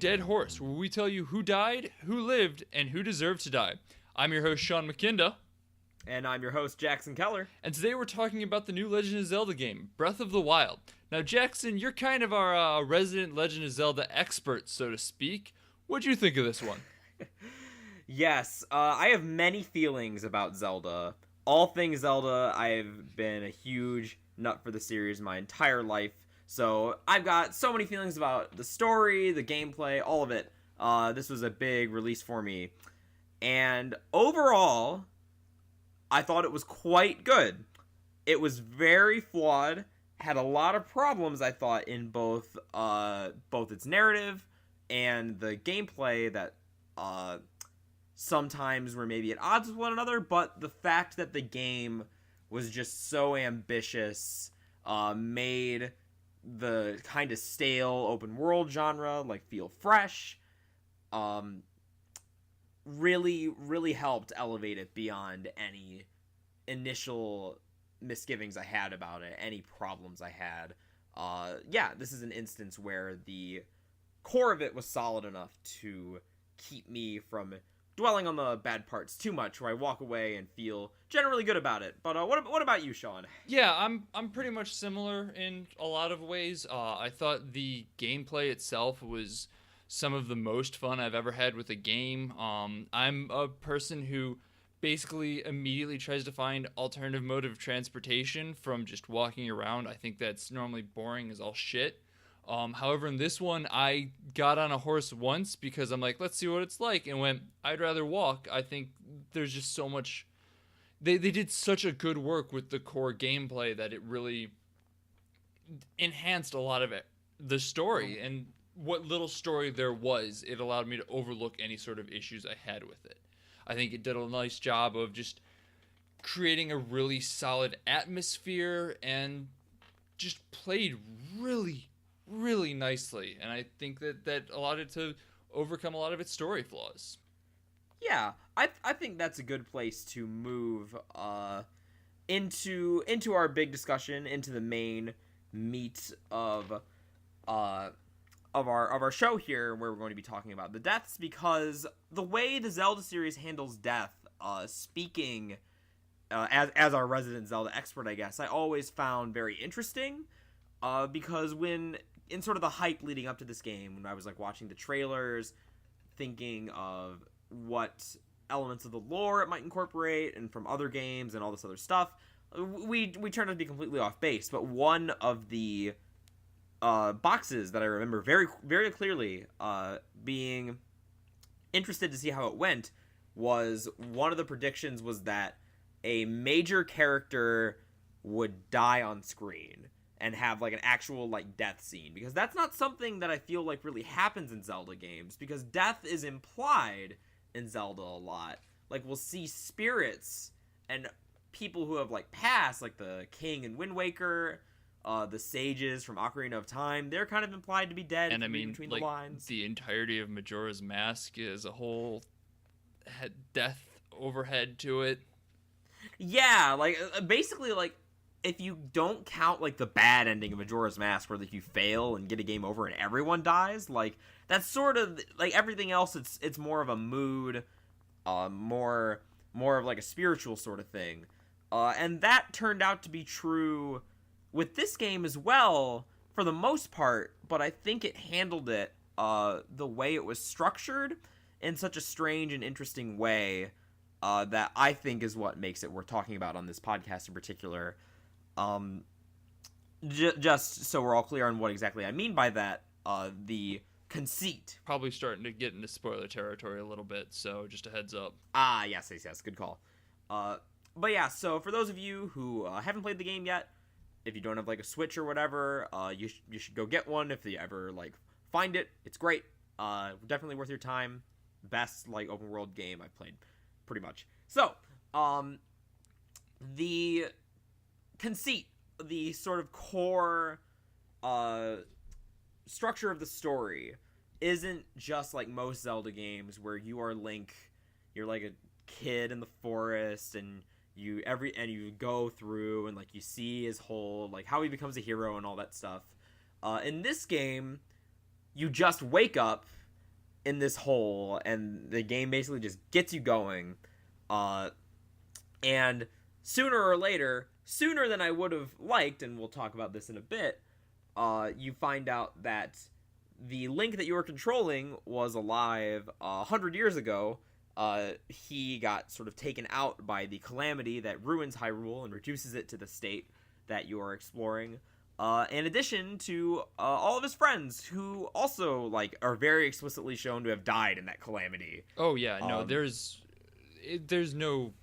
Dead Horse, where we tell you who died, who lived, and who deserved to die. I'm your host, Sean McKinda. And I'm your host, Jackson Keller. And today we're talking about the new Legend of Zelda game, Breath of the Wild. Now, Jackson, you're kind of our resident Legend of Zelda expert, so to speak. What'd you think of this one? Yes, I have many feelings about Zelda. All things Zelda, I've been a huge nut for the series my entire life. So I've got so many feelings about the story, the gameplay, all of it. This was a big release for me. And overall, I thought it was quite good. It was very flawed, had a lot of problems, I thought, in both its narrative and the gameplay that sometimes were maybe at odds with one another, but the fact that the game was just so ambitious made the kind of stale open world genre feel fresh. Really helped elevate it beyond any initial misgivings I had about it, any problems I had. This is an instance where the core of it was solid enough to keep me from dwelling on the bad parts too much, where I walk away and feel generally good about it. But what about you, Sean? Yeah, I'm pretty much similar in a lot of ways. I thought the gameplay itself was some of the most fun I've ever had with a game. I'm a person who basically immediately tries to find alternative mode of transportation from just walking around. I think that's normally boring as all shit. However, in this one, I got on a horse once because I'm like, let's see what it's like, and went, I'd rather walk. I think there's just so much. They did such a good work with the core gameplay that it really enhanced a lot of it. The story, and what little story there was, it allowed me to overlook any sort of issues I had with it. I think it did a nice job of just creating a really solid atmosphere and just played really nicely, and I think that allowed it to overcome a lot of its story flaws. Yeah, I think that's a good place to move into our big discussion, into the main meat of our show here, where we're going to be talking about the deaths, because the way the Zelda series handles death, speaking as our resident Zelda expert, I guess, I always found very interesting, because when in sort of the hype leading up to this game, when I was watching the trailers, thinking of what elements of the lore it might incorporate and from other games and all this other stuff, we turned out to be completely off base. But one of the boxes that I remember very, very clearly being interested to see how it went was, one of the predictions was that a major character would die on screen and have an actual death scene, because that's not something that I feel really happens in Zelda games, because death is implied in Zelda a lot. We'll see spirits and people who have passed, the king in Wind Waker, the sages from Ocarina of Time, they're kind of implied to be dead, and I mean, between the lines. The entirety of Majora's Mask is a whole death overhead to it. Yeah, basically, if you don't count the bad ending of Majora's Mask, where you fail and get a game over and everyone dies, that's sort of everything else. It's more of a mood, more of a spiritual sort of thing, and that turned out to be true with this game as well for the most part. But I think it handled it the way it was structured in such a strange and interesting way that I think is what makes it worth talking about on this podcast in particular. Just so we're all clear on what exactly I mean by that, the conceit. Probably starting to get into spoiler territory a little bit, so just a heads up. Yes, good call. But yeah, so for those of you who haven't played the game yet, if you don't have a Switch or whatever, you should go get one if you ever find it. It's great. Definitely worth your time. Best open world game I've played, pretty much. So, the conceit, the sort of core structure of the story isn't just most Zelda games where you are Link, you're a kid in the forest, and you go through and you see his whole how he becomes a hero and all that stuff. In this game, you just wake up in this hole, and the game basically just gets you going. And sooner or later, sooner than I would have liked, and we'll talk about this in a bit, you find out that the Link that you were controlling was alive 100 years ago. He got sort of taken out by the calamity that ruins Hyrule and reduces it to the state that you are exploring. In addition to all of his friends, who also like are very explicitly shown to have died in that calamity. Oh yeah, no, there's no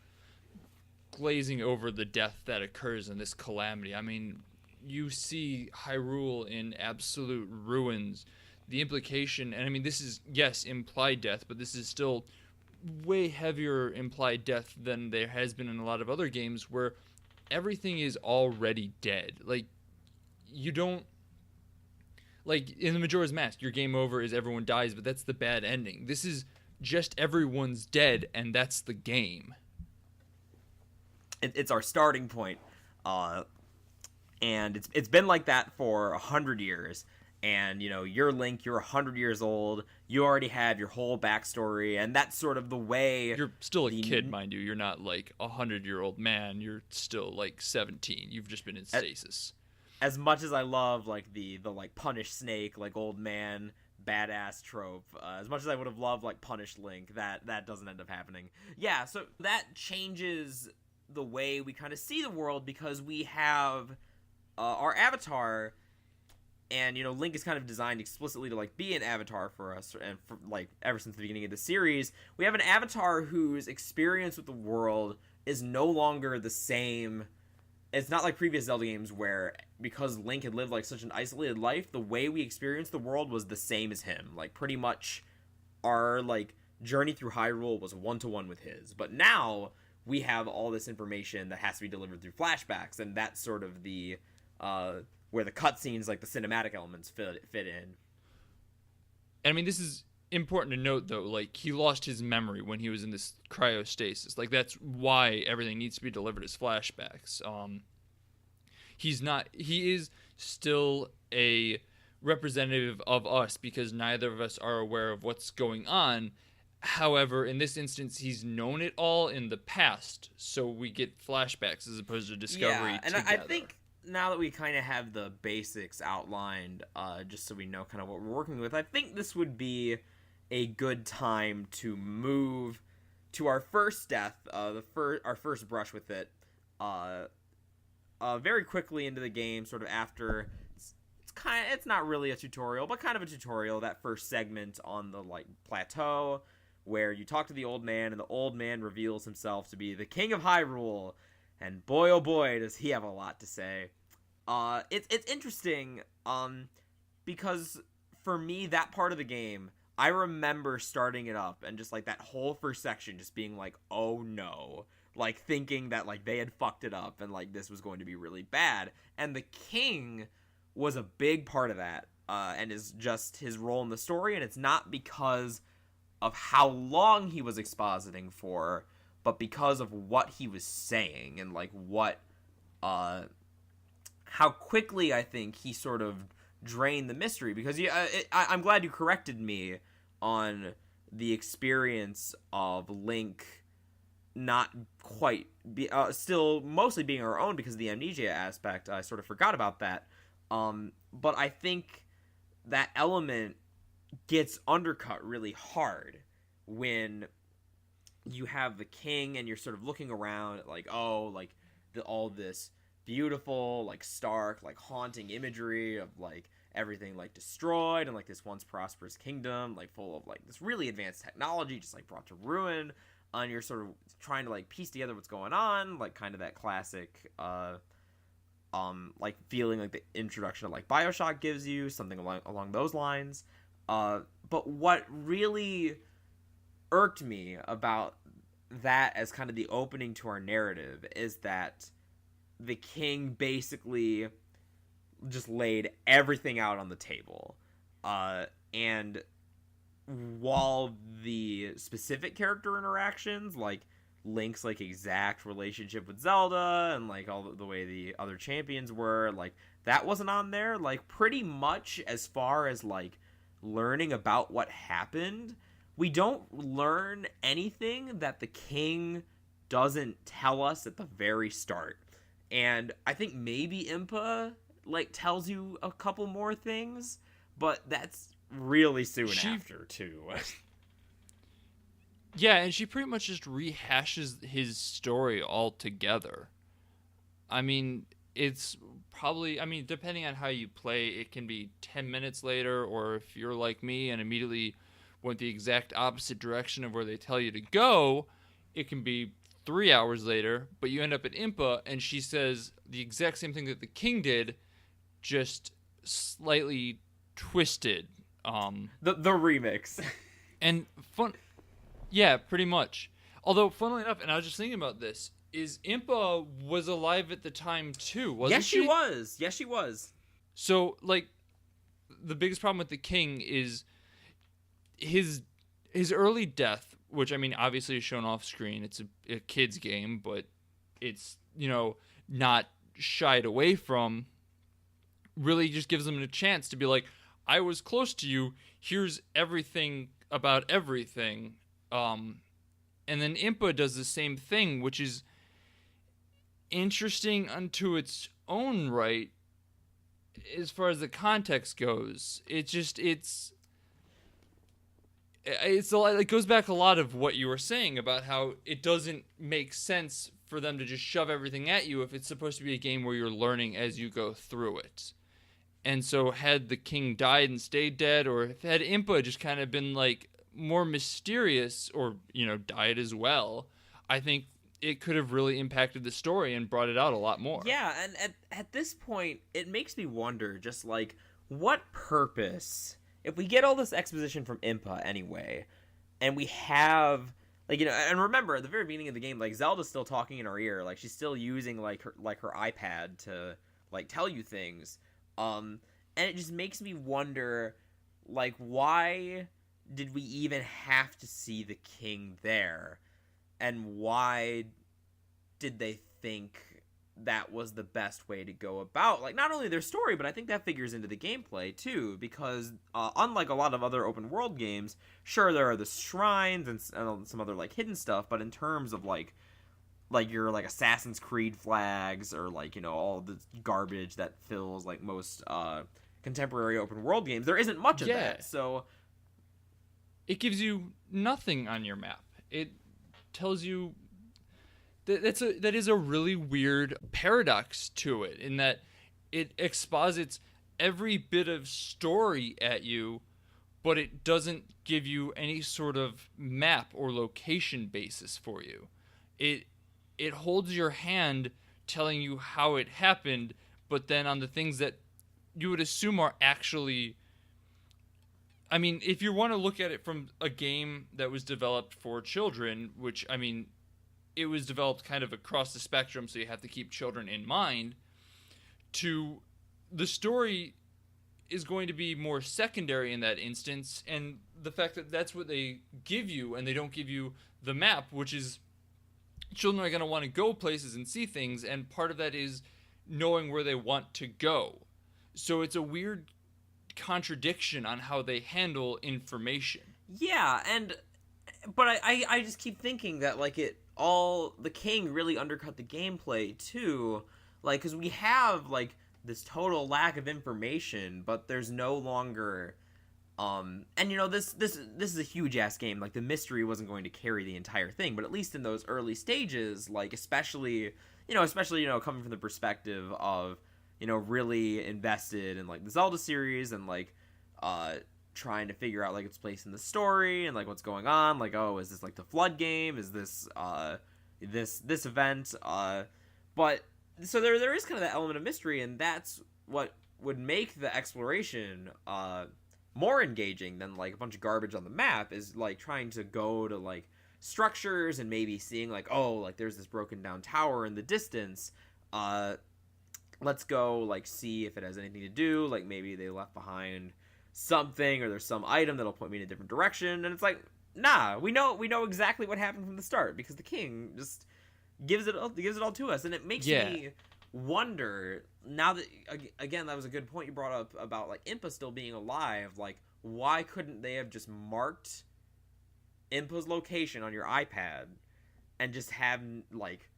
glazing over the death that occurs in this calamity. I mean, you see Hyrule in absolute ruins. The implication, and I mean, this is, yes, implied death, but this is still way heavier implied death than there has been in a lot of other games where everything is already dead. Like, you don't, like, in the Majora's Mask, your game over is everyone dies, but that's the bad ending. This is just everyone's dead, and that's the game. It's our starting point. And it's been like that for 100 years. And, you know, you're Link, you're 100 years old, you already have your whole backstory, and that's sort of the way... You're still a kid, mind you. You're not, like, a 100-year-old man. You're still, like, 17. You've just been in stasis. As much as I love, like, the like, punish Snake, like, old man, badass trope, as much as I would have loved, like, punish Link, that doesn't end up happening. Yeah, so that changes the way we kind of see the world, because we have our avatar... And, you know, Link is kind of designed explicitly to, like, be an avatar for us, and, for, like, ever since the beginning of the series. We have an avatar whose experience with the world is no longer the same. It's not like previous Zelda games where, because Link had lived, like, such an isolated life, the way we experienced the world was the same as him. Like, pretty much our, like, journey through Hyrule was one-to-one with his. But now, we have all this information that has to be delivered through flashbacks, and that's sort of the, where the cutscenes, like the cinematic elements, fit in. And I mean, this is important to note, though. Like, he lost his memory when he was in this cryostasis. Like, that's why everything needs to be delivered as flashbacks. He is still a representative of us because neither of us are aware of what's going on. However, in this instance, he's known it all in the past, so we get flashbacks as opposed to discovery. Yeah, and together. I think now that we kind of have the basics outlined, just so we know kind of what we're working with, I think this would be a good time to move to our first death, our first brush with it, very quickly into the game, sort of after. It's not really a tutorial, but kind of a tutorial. That first segment on the like plateau, where you talk to the old man, and the old man reveals himself to be the King of Hyrule. And boy, oh boy, does he have a lot to say. It's interesting, because for me, that part of the game, I remember starting it up and just, like, that whole first section just being like, oh no. Like, thinking that, like, they had fucked it up and, like, this was going to be really bad. And the king was a big part of that, and is just his role in the story, and it's not because of how long he was expositing for, but because of what he was saying and, like, what, how quickly I think he sort of drained the mystery. Because I'm glad you corrected me on the experience of Link not quite, still mostly being our own because of the amnesia aspect. I sort of forgot about that. But I think that element gets undercut really hard when you have the king and you're sort of looking around at, like, oh, like, all this beautiful, like, stark, like, haunting imagery of, like, everything, like, destroyed and, like, this once prosperous kingdom, like, full of, like, this really advanced technology just, like, brought to ruin, and you're sort of trying to, like, piece together what's going on, like, kind of that classic, like, feeling like the introduction of, like, BioShock gives you, something along those lines. But what really irked me about that as kind of the opening to our narrative is that the king basically just laid everything out on the table. And while the specific character interactions, like Link's, like, exact relationship with Zelda and, like, all the way the other champions were, like, that wasn't on there. Like, pretty much as far as, like, learning about what happened, we don't learn anything that the king doesn't tell us at the very start. And I think maybe Impa like tells you a couple more things, but that's really soon after too. Yeah, and she pretty much just rehashes his story altogether. I mean, it's probably, I mean, depending on how you play, it can be 10 minutes later, or if you're like me and immediately went the exact opposite direction of where they tell you to go, it can be 3 hours later, but you end up at Impa and she says the exact same thing that the king did, just slightly twisted. The remix. And fun, yeah, pretty much. Although, funnily enough, and I was just thinking about this, is Impa was alive at the time too, wasn't she? Yes, she was. Yes, she was. So, like, the biggest problem with the king is his early death, which, I mean, obviously is shown off screen. It's a kid's game, but it's, not shied away from. Really just gives them a chance to be like, I was close to you. Here's everything about everything. And then Impa does the same thing, which is interesting unto its own right as far as the context goes. It goes back a lot of what you were saying about how it doesn't make sense for them to just shove everything at you if it's supposed to be a game where you're learning as you go through it. And so had the king died and stayed dead, or if had Impa just kind of been like more mysterious or, died as well, I think it could have really impacted the story and brought it out a lot more. Yeah, and at this point, it makes me wonder, just like, what purpose, if we get all this exposition from Impa anyway, and we have, like, and remember, at the very beginning of the game, like, Zelda's still talking in our ear, like, she's still using, like, her iPad to, like, tell you things, and it just makes me wonder, like, why did we even have to see the king there? And why did they think that was the best way to go about, like, not only their story, but I think that figures into the gameplay, too, because unlike a lot of other open world games, sure, there are the shrines and some other, like, hidden stuff, but in terms of, like your, like, Assassin's Creed flags, or, like, all the garbage that fills, like, most contemporary open world games, there isn't much of that, so it gives you nothing on your map. It tells you that is a really weird paradox to it, in that it exposits every bit of story at you, but it doesn't give you any sort of map or location basis for you. It holds your hand, telling you how it happened, but then on the things that you would assume are actually, I mean, if you want to look at it from a game that was developed for children, which, I mean, it was developed kind of across the spectrum, so you have to keep children in mind, to the story is going to be more secondary in that instance, and the fact that that's what they give you, and they don't give you the map, which is, children are going to want to go places and see things, and part of that is knowing where they want to go. So it's a weird contradiction on how they handle information. Yeah, but I just keep thinking that, like, the king really undercut the gameplay too, like, because we have, like, this total lack of information, but there's no longer and this is a huge ass game, like, the mystery wasn't going to carry the entire thing, but at least in those early stages, like, especially coming from the perspective of really invested in, like, the Zelda series, and, like, trying to figure out, like, its place in the story, and, like, what's going on, like, oh, is this, like, the Flood game, is this this event, but so there is kind of that element of mystery, and that's what would make the exploration more engaging than, like, a bunch of garbage on the map, is, like, trying to go to, like, structures and maybe seeing, like, oh, like, there's this broken down tower in the distance, let's go, like, see if it has anything to do, like, maybe they left behind something, or there's some item that'll point me in a different direction, and it's like, nah, we know exactly what happened from the start, because the king just gives it all to us, and it makes me wonder, now that, again, that was a good point you brought up about, like, Impa still being alive, like, why couldn't they have just marked Impa's location on your iPad and just have, like,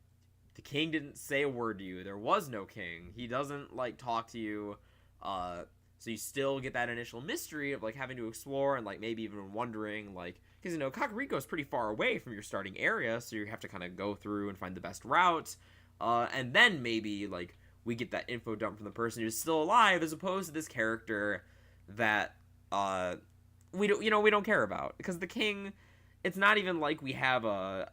the king didn't say a word to you. There was no king. He doesn't, like, talk to you. So you still get that initial mystery of, like, having to explore and, like, maybe even wondering, like, because, you know, Kakariko is pretty far away from your starting area, so you have to kind of go through and find the best route. And then maybe, like, we get that info dump from the person who's still alive, as opposed to this character that, we don't care about. Because the king, it's not even like we have a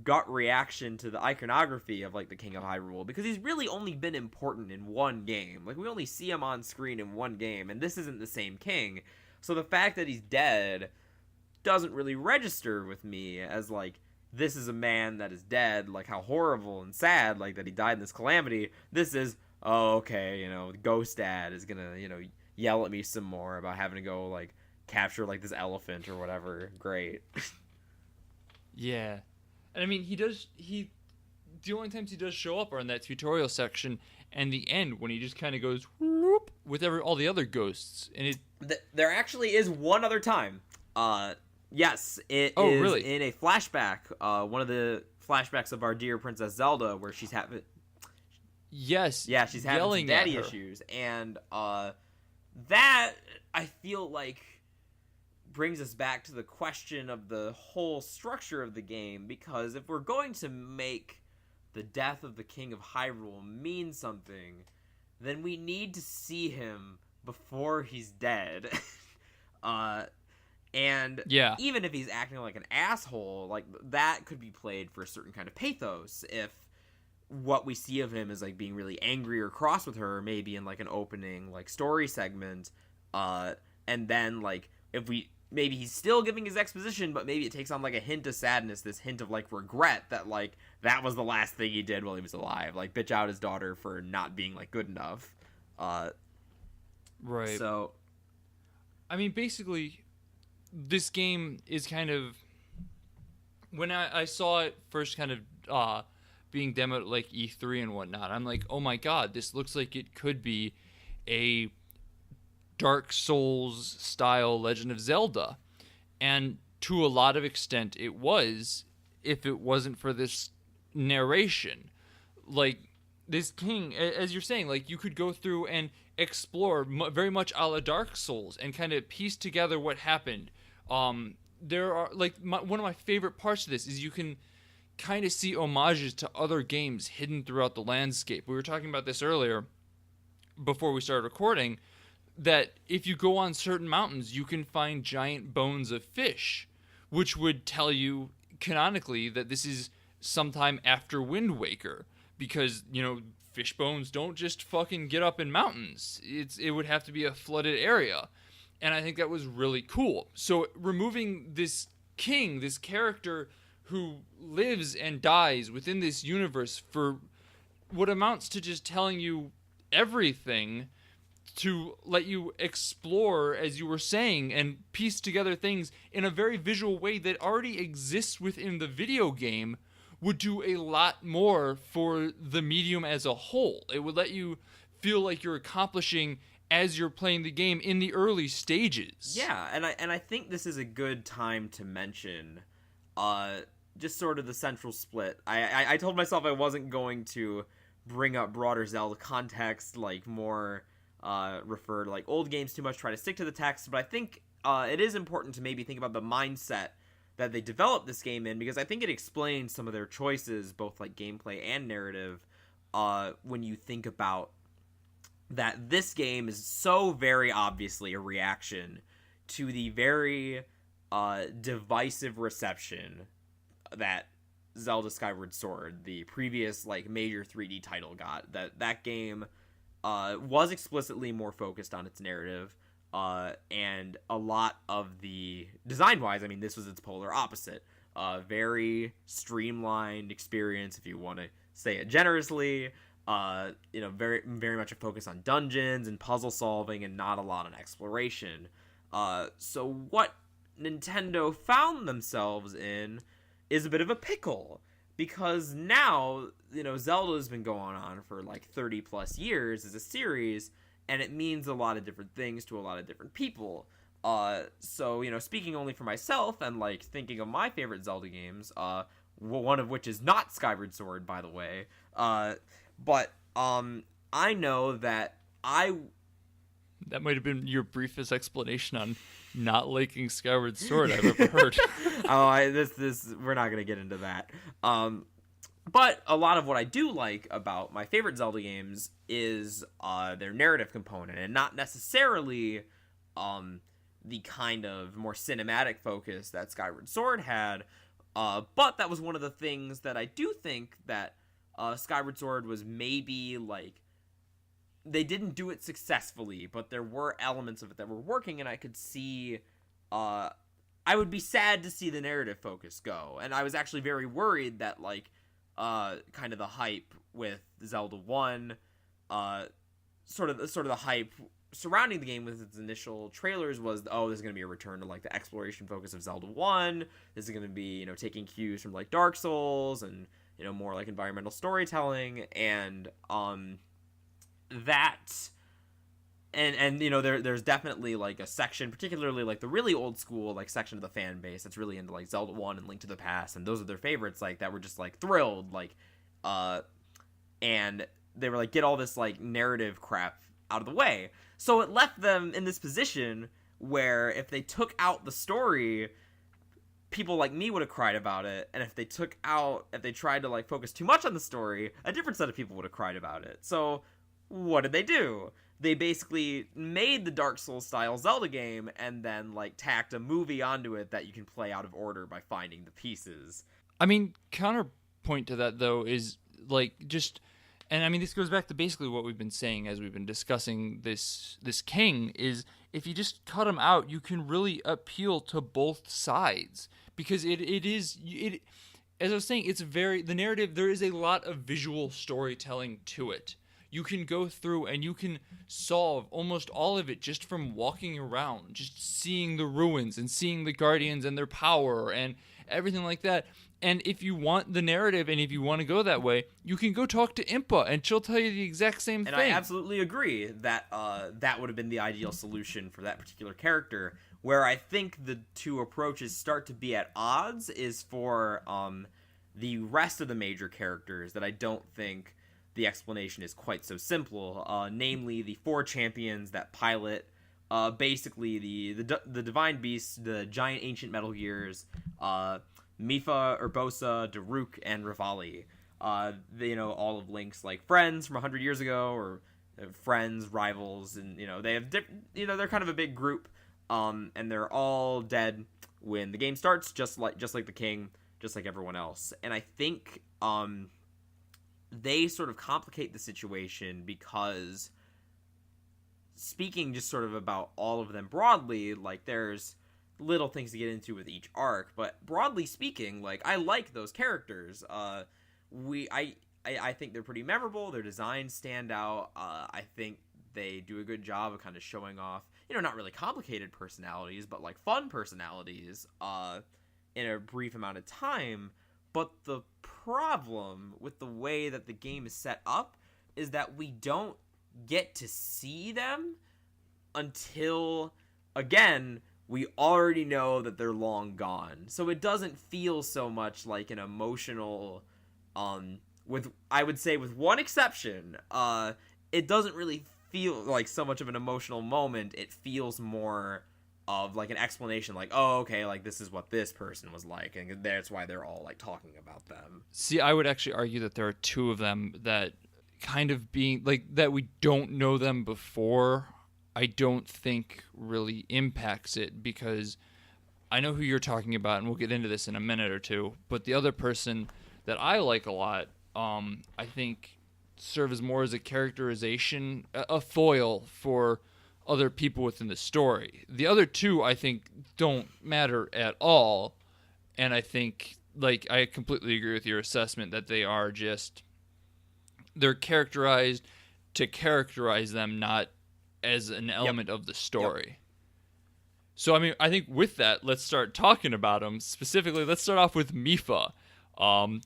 gut reaction to the iconography of, like, the King of Hyrule, because he's really only been important in one game. Like, we only see him on screen in one game, and this isn't the same king. So the fact that he's dead doesn't really register with me as, like, this is a man that is dead, like, how horrible and sad, like, that he died in this calamity. This is, oh, okay, you know, Ghost Dad is gonna, you know, yell at me some more about having to go, like, capture, like, this elephant or whatever. Great. Yeah. And I mean, the only times he does show up are in that tutorial section and the end when he just kind of goes whoop with all the other ghosts. And there actually is one other time. Yes, it is really? in a flashback. One of the flashbacks of our dear Princess Zelda, where she's having. Yes. Yeah, she's having some daddy issues, and that I feel like brings us back to the question of the whole structure of the game, because if we're going to make the death of the King of Hyrule mean something, then we need to see him before he's dead. And yeah. Even if he's acting like an asshole, like, that could be played for a certain kind of pathos if what we see of him is, like, being really angry or cross with her, maybe in, like, an opening, like, story segment, and then, like, maybe he's still giving his exposition, but maybe it takes on, like, a hint of sadness, this hint of, like, regret that, like, that was the last thing he did while he was alive. Like, bitch out his daughter for not being, like, good enough. Right. So, I mean, basically, this game is kind of... When I saw it first kind of being demoed at, like, E3 and whatnot, I'm like, oh my god, this looks like it could be a Dark Souls style Legend of Zelda, and to a lot of extent it was, if it wasn't for this narration. Like, this king, as you're saying, like, you could go through and explore very much a la Dark Souls and kind of piece together what happened. There are, like, one of my favorite parts of this is you can kind of see homages to other games hidden throughout the landscape. We were talking about this earlier before we started recording, that if you go on certain mountains, you can find giant bones of fish, which would tell you canonically that this is sometime after Wind Waker, because, you know, fish bones don't just fucking get up in mountains. It would have to be a flooded area, and I think that was really cool. So removing this king, this character who lives and dies within this universe for what amounts to just telling you everything, to let you explore, as you were saying, and piece together things in a very visual way that already exists within the video game, would do a lot more for the medium as a whole. It would let you feel like you're accomplishing as you're playing the game in the early stages. Yeah, and I think this is a good time to mention just sort of the central split. I told myself I wasn't going to bring up broader Zelda context, like more refer to, like, old games too much, try to stick to the text, but I think it is important to maybe think about the mindset that they developed this game in, because I think it explains some of their choices, both, like, gameplay and narrative, when you think about that this game is so very obviously a reaction to the very divisive reception that Zelda Skyward Sword, the previous, like, major 3D title, got. That game was explicitly more focused on its narrative, and a lot of the design-wise, I mean, this was its polar opposite. Very streamlined experience, if you want to say it generously. Very, very much a focus on dungeons and puzzle solving, and not a lot on exploration. So what Nintendo found themselves in is a bit of a pickle, because now, Zelda's been going on for, like, 30 plus years as a series, and it means a lot of different things to a lot of different people. So, speaking only for myself and, like, thinking of my favorite Zelda games, one of which is not Skyward Sword, by the way, but I know that That might have been your briefest explanation on not liking Skyward Sword I've ever heard. We're not gonna get into that. But a lot of what I do like about my favorite Zelda games is their narrative component, and not necessarily the kind of more cinematic focus that Skyward Sword had. But that was one of the things that I do think that Skyward Sword was maybe, like, they didn't do it successfully, but there were elements of it that were working, and I could see, I would be sad to see the narrative focus go, and I was actually very worried that, like, kind of the hype with Zelda 1, sort of the hype surrounding the game with its initial trailers was, this is going to be a return to, like, the exploration focus of Zelda 1, this is going to be, taking cues from, like, Dark Souls, and, more, like, environmental storytelling, and, that, and there's definitely, like, a section, particularly, like, the really old school, like, section of the fan base that's really into, like, Zelda 1 and Link to the Past, and those are their favorites, like, that were just, like, thrilled, like, and they were like, get all this, like, narrative crap out of the way. So it left them in this position where if they took out the story, people like me would have cried about it, and if they tried to, like, focus too much on the story, a different set of people would have cried about it. So what did they do? They basically made the Dark Souls style Zelda game and then, like, tacked a movie onto it that you can play out of order by finding the pieces. I mean, counterpoint to that, though, is, like, and I mean, this goes back to basically what we've been saying as we've been discussing this king, is if you just cut him out, you can really appeal to both sides, because it as I was saying, the narrative, there is a lot of visual storytelling to it. You can go through and you can solve almost all of it just from walking around, just seeing the ruins and seeing the guardians and their power and everything like that. And if you want the narrative and if you want to go that way, you can go talk to Impa and she'll tell you the exact same thing. And I absolutely agree that that would have been the ideal solution for that particular character. Where I think the two approaches start to be at odds is for the rest of the major characters, that I don't think the explanation is quite so simple, namely the 4 champions that pilot basically the divine beasts, the giant ancient Metal Gears, Mipha, Urbosa, Daruk, and Rivali. All of Link's, like, friends from 100 years ago, or friends, rivals, and they have they're kind of a big group, and they're all dead when the game starts, just like the king, just like everyone else. And I think they sort of complicate the situation, because speaking just sort of about all of them broadly, like, there's little things to get into with each arc, but broadly speaking, like, I like those characters. I think they're pretty memorable. Their designs stand out. I think they do a good job of kind of showing off, not really complicated personalities, but, like, fun personalities in a brief amount of time. But the problem with the way that the game is set up is that we don't get to see them until, again, we already know that they're long gone. So it doesn't feel so much like an emotional, I would say with one exception, it doesn't really feel like so much of an emotional moment. It feels more of, like, an explanation, like, oh, okay, like, this is what this person was like, and that's why they're all, like, talking about them. See, I would actually argue that there are 2 of them that kind of being, like, that we don't know them before, I don't think really impacts it, because I know who you're talking about, and we'll get into this in a minute or two, but the other person that I like a lot, I think serves more as a characterization, a foil for other people within the story. The other 2, I think, don't matter at all, and I think, like, I completely agree with your assessment that they're characterized to characterize them, not as an element of the story. Yep. So, I mean, I think with that, let's start talking about them. Specifically, let's start off with Mipha.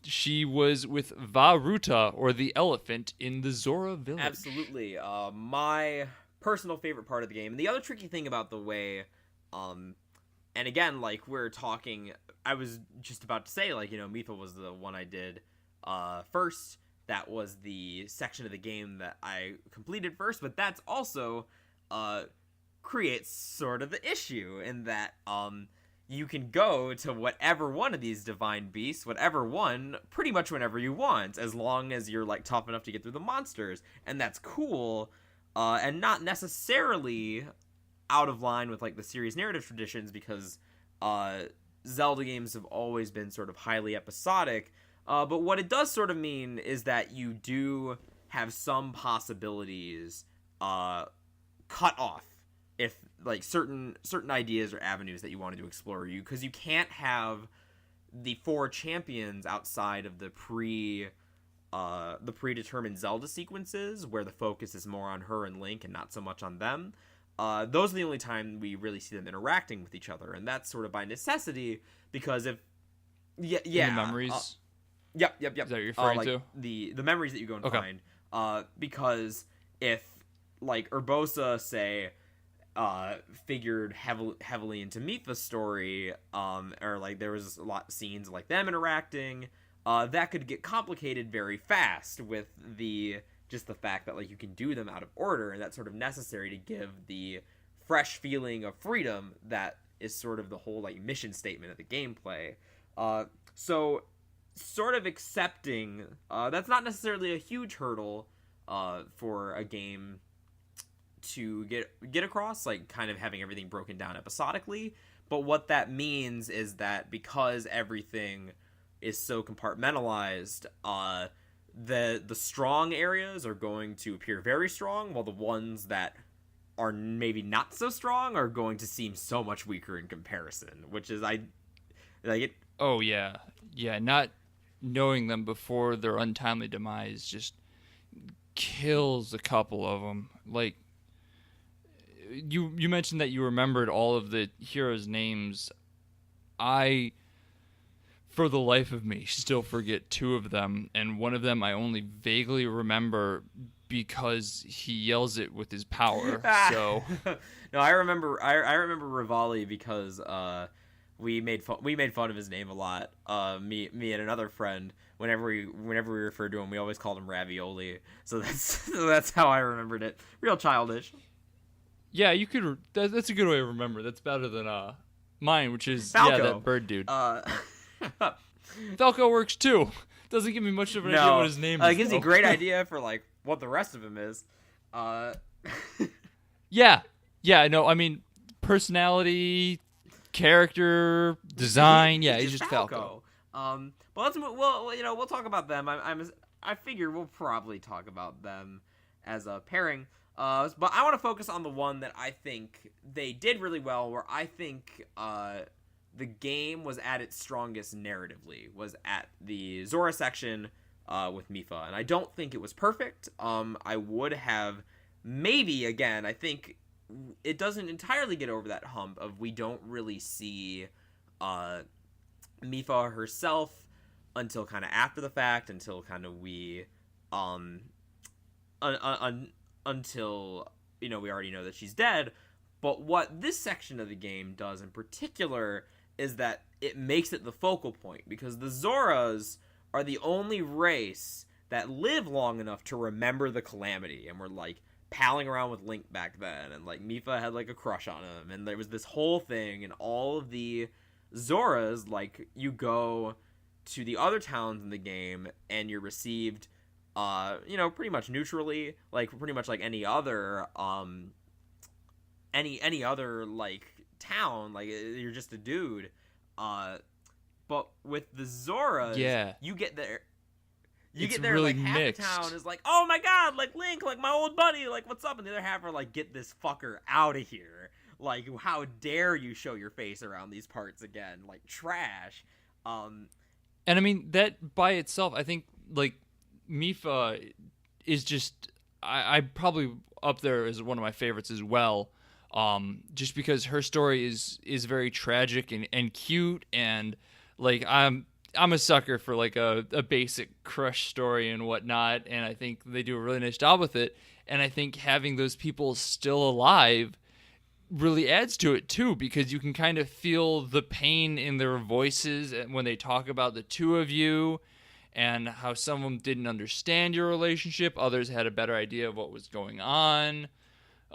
She was with Vah Ruta, or the elephant, in the Zora village. Absolutely. My personal favorite part of the game. And the other tricky thing about the way, and again, like we're talking, I was just about to say, like, Mipha was the one I did first. That was the section of the game that I completed first, but that's also creates sort of the issue in that you can go to whatever one of these divine beasts, whatever one, pretty much whenever you want, as long as you're like tough enough to get through the monsters, and that's cool, and not necessarily out of line with like the series narrative traditions, because Zelda games have always been sort of highly episodic. But what it does sort of mean is that you do have some possibilities cut off if like certain ideas or avenues that you wanted to explore, because you can't have the 4 champions outside of the predetermined Zelda sequences where the focus is more on her and Link and not so much on them. Those are the only time we really see them interacting with each other, and that's sort of by necessity, because if The memories. Yep. Is that what you're referring to? The memories that you go and find. Because if like Urbosa, say, figured heavily into Mipha's story, or like there was a lot of scenes like them interacting, that could get complicated very fast with just the fact that like you can do them out of order, and that's sort of necessary to give the fresh feeling of freedom that is sort of the whole like mission statement of the gameplay. So sort of accepting that's not necessarily a huge hurdle for a game to get across, like kind of having everything broken down episodically. But what that means is that because everything is so compartmentalized, the strong areas are going to appear very strong, while the ones that are maybe not so strong are going to seem so much weaker in comparison, which is Oh yeah, not knowing them before their untimely demise just kills a couple of them. Like you mentioned that you remembered all of the heroes' names. I, for the life of me, still forget 2 of them, and one of them I only vaguely remember because he yells it with his power. So no, I remember Rivali because we made fun of his name a lot. Me and another friend, whenever we referred to him, we always called him Ravioli. So that's how I remembered it. Real childish. Yeah, you could. That's a good way to remember. That's better than mine, which is Falco. that bird dude. Falco works too. Doesn't give me much of an idea what his name is. It gives you a great idea for like what the rest of him is. Yeah. No, I mean personality, character, design. Yeah, he's just Falco. But we'll talk about them. I figure we'll probably talk about them as a pairing. But I want to focus on the one that I think they did really well, where I think the game was at its strongest narratively, was at the Zora section with Mipha. And I don't think it was perfect. I would have maybe, again, I think it doesn't entirely get over that hump of we don't really see Mipha herself until kind of after the fact, until kind of we until we already know that she's dead. But what this section of the game does in particular is that it makes it the focal point, because the Zoras are the only race that live long enough to remember the Calamity, and were like palling around with Link back then, and like Mipha had like a crush on him, and there was this whole thing, and all of the Zoras, like, you go to the other towns in the game and you're received pretty much neutrally, like pretty much like any other any other like town, like you're just a dude. But with the Zoras, you get there. Get there, really like, half mixed. the town is like, oh my god, like, Link, like, my old buddy, like, what's up? And the other half are like, get this fucker out of here. Like, how dare you show your face around these parts again? Like, trash. And I mean, that by itself, I think, like, Mipha is just, I probably up there as one of my favorites as well. Just because her story is very tragic and cute, and, like, I'm a sucker for like a basic crush story and whatnot, and I think they do a really nice job with it. And I think having those people still alive really adds to it too, because you can kind of feel the pain in their voices when they talk about the two of you and how some of them didn't understand your relationship, others had a better idea of what was going on.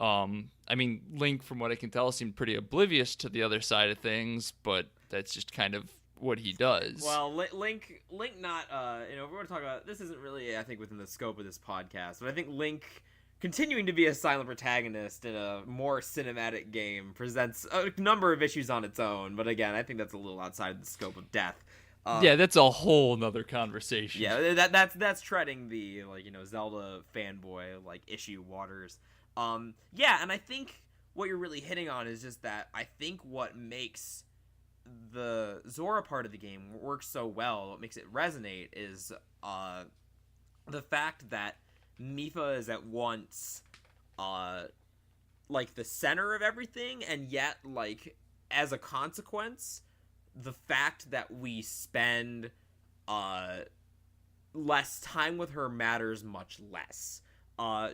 I mean, Link, from what I can tell, seemed pretty oblivious to the other side of things, but that's just kind of what he does. Well, Link, not, if we want to talk about, this isn't really, I think, within the scope of this podcast, but I think Link continuing to be a silent protagonist in a more cinematic game presents a number of issues on its own, but again, I think that's a little outside the scope of Death. Yeah, that's a whole nother conversation. Yeah, that's treading the, Zelda fanboy, issue waters. Yeah, and I think what you're really hitting on is just that I think what makes the Zora part of the game work so well, what makes it resonate, is the fact that Mipha is at once the center of everything, and yet as a consequence, the fact that we spend less time with her matters much less.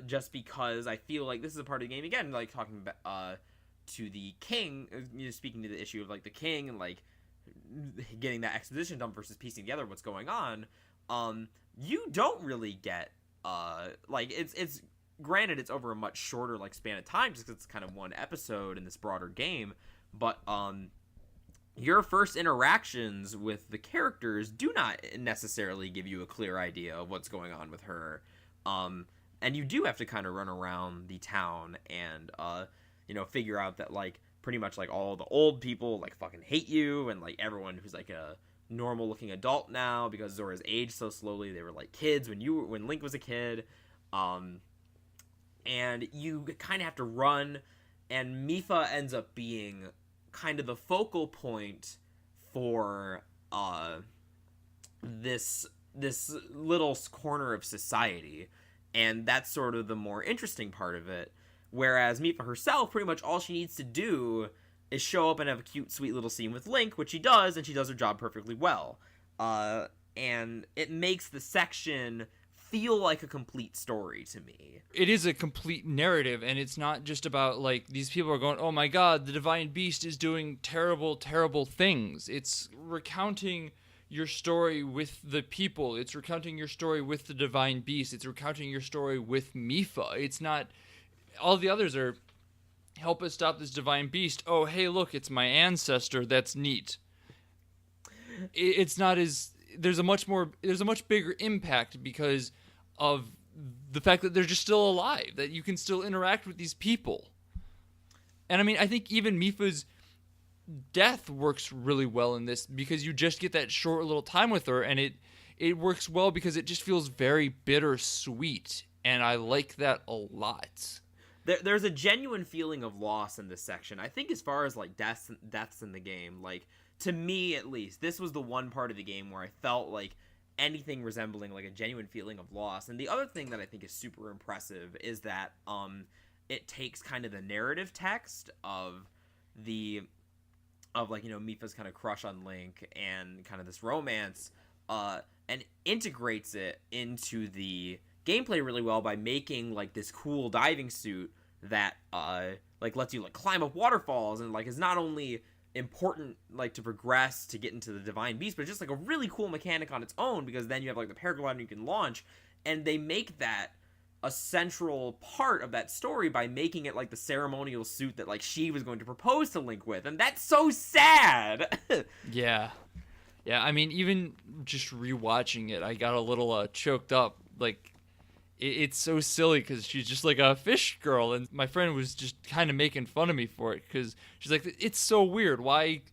Just because I feel like this is a part of the game, again, talking about to the king, speaking to the issue of the king and getting that exposition done versus piecing together what's going on. You don't really get it's granted it's over a much shorter span of time just because it's kind of one episode in this broader game, but your first interactions with the characters do not necessarily give you a clear idea of what's going on with her. And you do have to kind of run around the town and, figure out that, pretty much, all the old people, fucking hate you, and, everyone who's, a normal-looking adult now, because Zora's aged so slowly, they were, kids when Link was a kid, and you kind of have to run, and Mipha ends up being kind of the focal point for, this little corner of society. And that's sort of the more interesting part of it. Whereas Mipha herself, pretty much all she needs to do is show up and have a cute, sweet little scene with Link, which she does, and she does her job perfectly well. And it makes the section feel like a complete story to me. It is a complete narrative, and it's not just about, these people are going, oh my god, the Divine Beast is doing terrible, terrible things. It's recounting your story with the people. It's recounting your story with the Divine Beast. It's recounting your story with Mipha. It's not... All the others are, help us stop this Divine Beast. Oh, hey, look, it's my ancestor. That's neat. It's not as... There's a much bigger impact because of the fact that they're just still alive, that you can still interact with these people. And I mean, I think even Mipha's death works really well in this because you just get that short little time with her, and it works well because it just feels very bittersweet, and I like that a lot. There's a genuine feeling of loss in this section. I think as far as deaths in the game, to me at least, this was the one part of the game where I felt anything resembling a genuine feeling of loss. And the other thing that I think is super impressive is that it takes kind of the narrative text of Mipha's kind of crush on Link and kind of this romance, and integrates it into the gameplay really well by making this cool diving suit that lets you climb up waterfalls and is not only important to progress to get into the Divine Beast, but it's just a really cool mechanic on its own, because then you have the paraglider you can launch, and they make that a central part of that story by making it the ceremonial suit that she was going to propose to Link with, and that's so sad. Yeah, I mean, even just rewatching it, I got a little choked up. It's so silly because she's just a fish girl, and my friend was just kind of making fun of me for it because she's like, it's so weird. Why?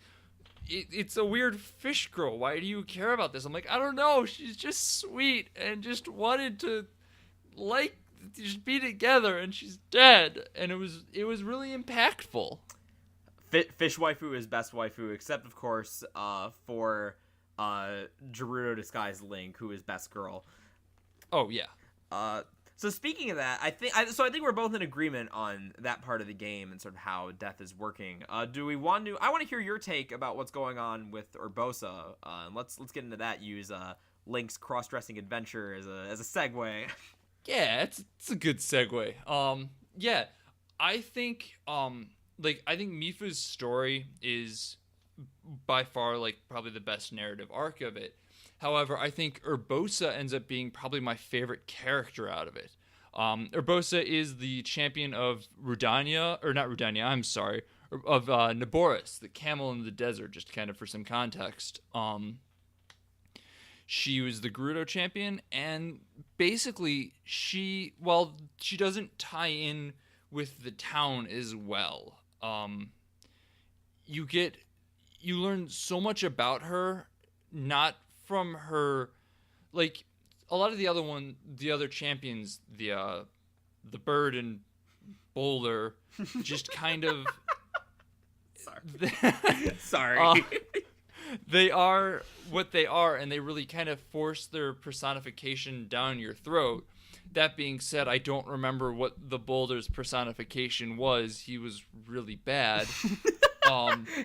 It's a weird fish girl. Why do you care about this? I'm like, I don't know. She's just sweet and just wanted to just be together, and she's dead, and it was really impactful. Fish waifu is best waifu, except of course for Gerudo disguised Link, who is best girl. Oh yeah. So speaking of that, I think we're both in agreement on that part of the game and sort of how death is working. Do we want to? I want to hear your take about what's going on with Urbosa. Let's get into that. Use Link's cross-dressing adventure as a segue. Yeah, it's a good segue. Yeah, I think I think Mifa's story is by far like probably the best narrative arc of it. However, I think Urbosa ends up being probably my favorite character out of it. Urbosa is the champion of Rudania, or not Rudania, I'm sorry, of Naboris, the camel in the desert, just kind of for some context. She was the Gerudo champion, and basically while she doesn't tie in with the town as well, you get you learn so much about her, not from her, like a lot of the other champions, the bird and Boulder, just kind of Sorry. Sorry. They are what they are, and they really kind of force their personification down your throat. That being said, I don't remember what the Boulder's personification was. He was really bad.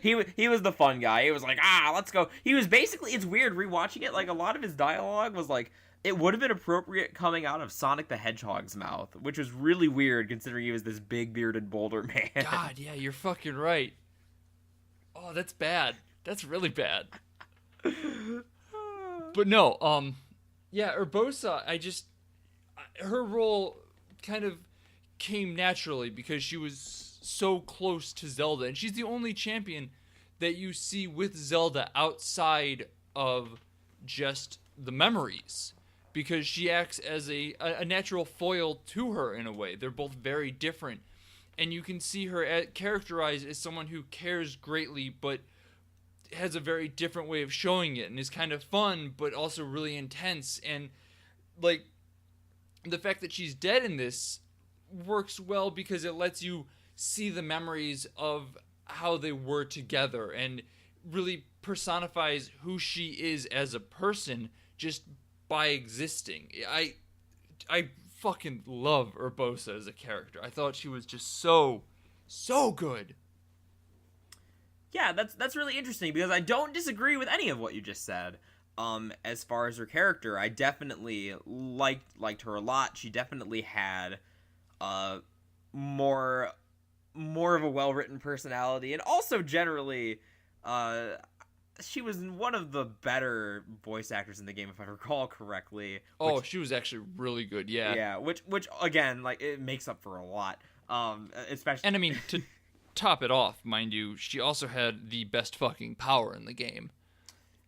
He was the fun guy. He was like, let's go. He was basically, it's weird rewatching it. Like, a lot of his dialogue was like, it would have been appropriate coming out of Sonic the Hedgehog's mouth, which was really weird considering he was this big bearded boulder man. God, yeah, you're fucking right. Oh, that's bad. That's really bad. But no, yeah, Urbosa, her role kind of came naturally because she was so close to Zelda, and she's the only champion that you see with Zelda outside of just the memories, because she acts as a natural foil to her in a way. They're both very different, and you can see her characterized as someone who cares greatly, but has a very different way of showing it, and is kind of fun, but also really intense. And like the fact that she's dead in this works well because it lets you see the memories of how they were together, and really personifies who she is as a person just by existing. I fucking love Urbosa as a character. I thought she was just so good. Yeah, that's really interesting because I don't disagree with any of what you just said. As far as her character, I definitely liked her a lot. She definitely had more of a well-written personality, and also generally she was one of the better voice actors in the game, if I recall correctly. She was actually really good. Yeah, which again, like, it makes up for a lot. Especially, and I mean, to top it off, mind you, she also had the best fucking power in the game.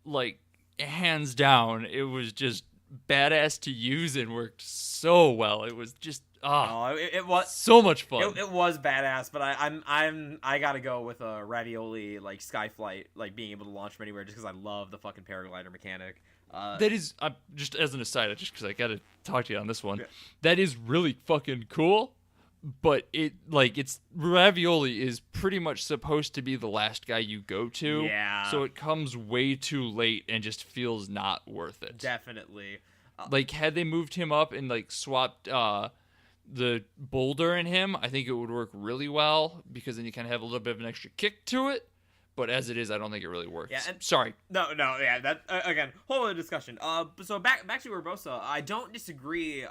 Like, hands down, it was just badass to use and worked so well. It was just it was so much fun. It was badass, but I gotta go with a ravioli, like, Skyflight, like being able to launch from anywhere, just because I love the fucking paraglider mechanic. That is, just as an aside, just because I gotta talk to you on this one. Yeah. That is really fucking cool. But it's ravioli is pretty much supposed to be the last guy you go to. Yeah. So it comes way too late and just feels not worth it. Definitely. Like, had they moved him up and like swapped the boulder in him, I think it would work really well, because then you kind of have a little bit of an extra kick to it. But as it is, I don't think it really works. Yeah, and sorry. No, yeah. That again, whole other discussion. So back to Urbosa, I don't disagree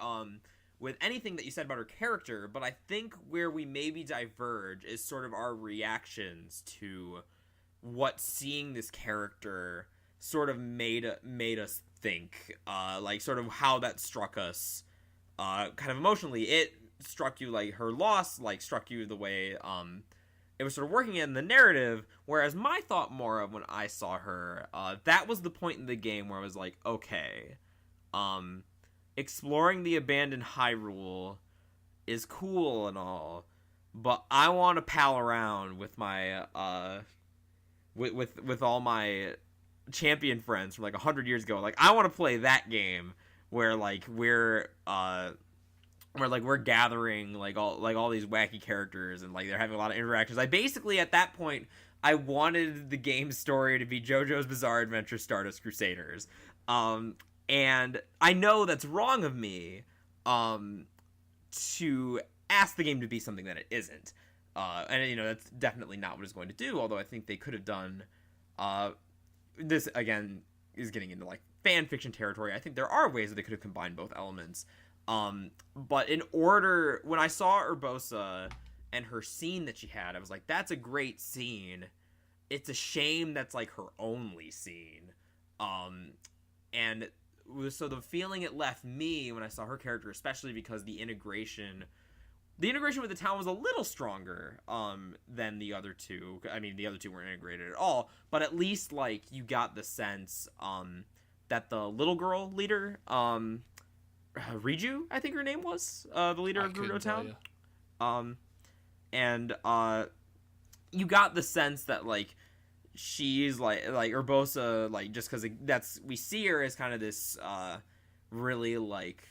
with anything that you said about her character, but I think where we maybe diverge is sort of our reactions to what seeing this character sort of made us think, like, sort of how that struck us, kind of emotionally. It struck you, like, her loss, like, struck you the way, it was sort of working in the narrative, whereas my thought more of when I saw her, that was the point in the game where I was like, okay, exploring the abandoned Hyrule is cool and all, but I want to pal around with my with all my champion friends from like 100 years ago. Like, I want to play that game where we're gathering like all these wacky characters, and like they're having a lot of interactions. I basically, at that point, I wanted the game's story to be JoJo's Bizarre Adventure Stardust Crusaders. And I know that's wrong of me, to ask the game to be something that it isn't. And, you know, that's definitely not what it's going to do, although I think they could have done, this, again, is getting into, like, fan fiction territory. I think there are ways that they could have combined both elements. But in order, when I saw Urbosa and her scene that she had, I was like, that's a great scene. It's a shame that's like her only scene. And so the feeling it left me when I saw her character, especially because the integration with the town was a little stronger than the other two. I mean, the other two weren't integrated at all, but at least like you got the sense that the little girl leader, Riju, I think her name was, the leader of Gerudo Town. And you got the sense that like she's like Urbosa, like, just because that's, we see her as kind of this really like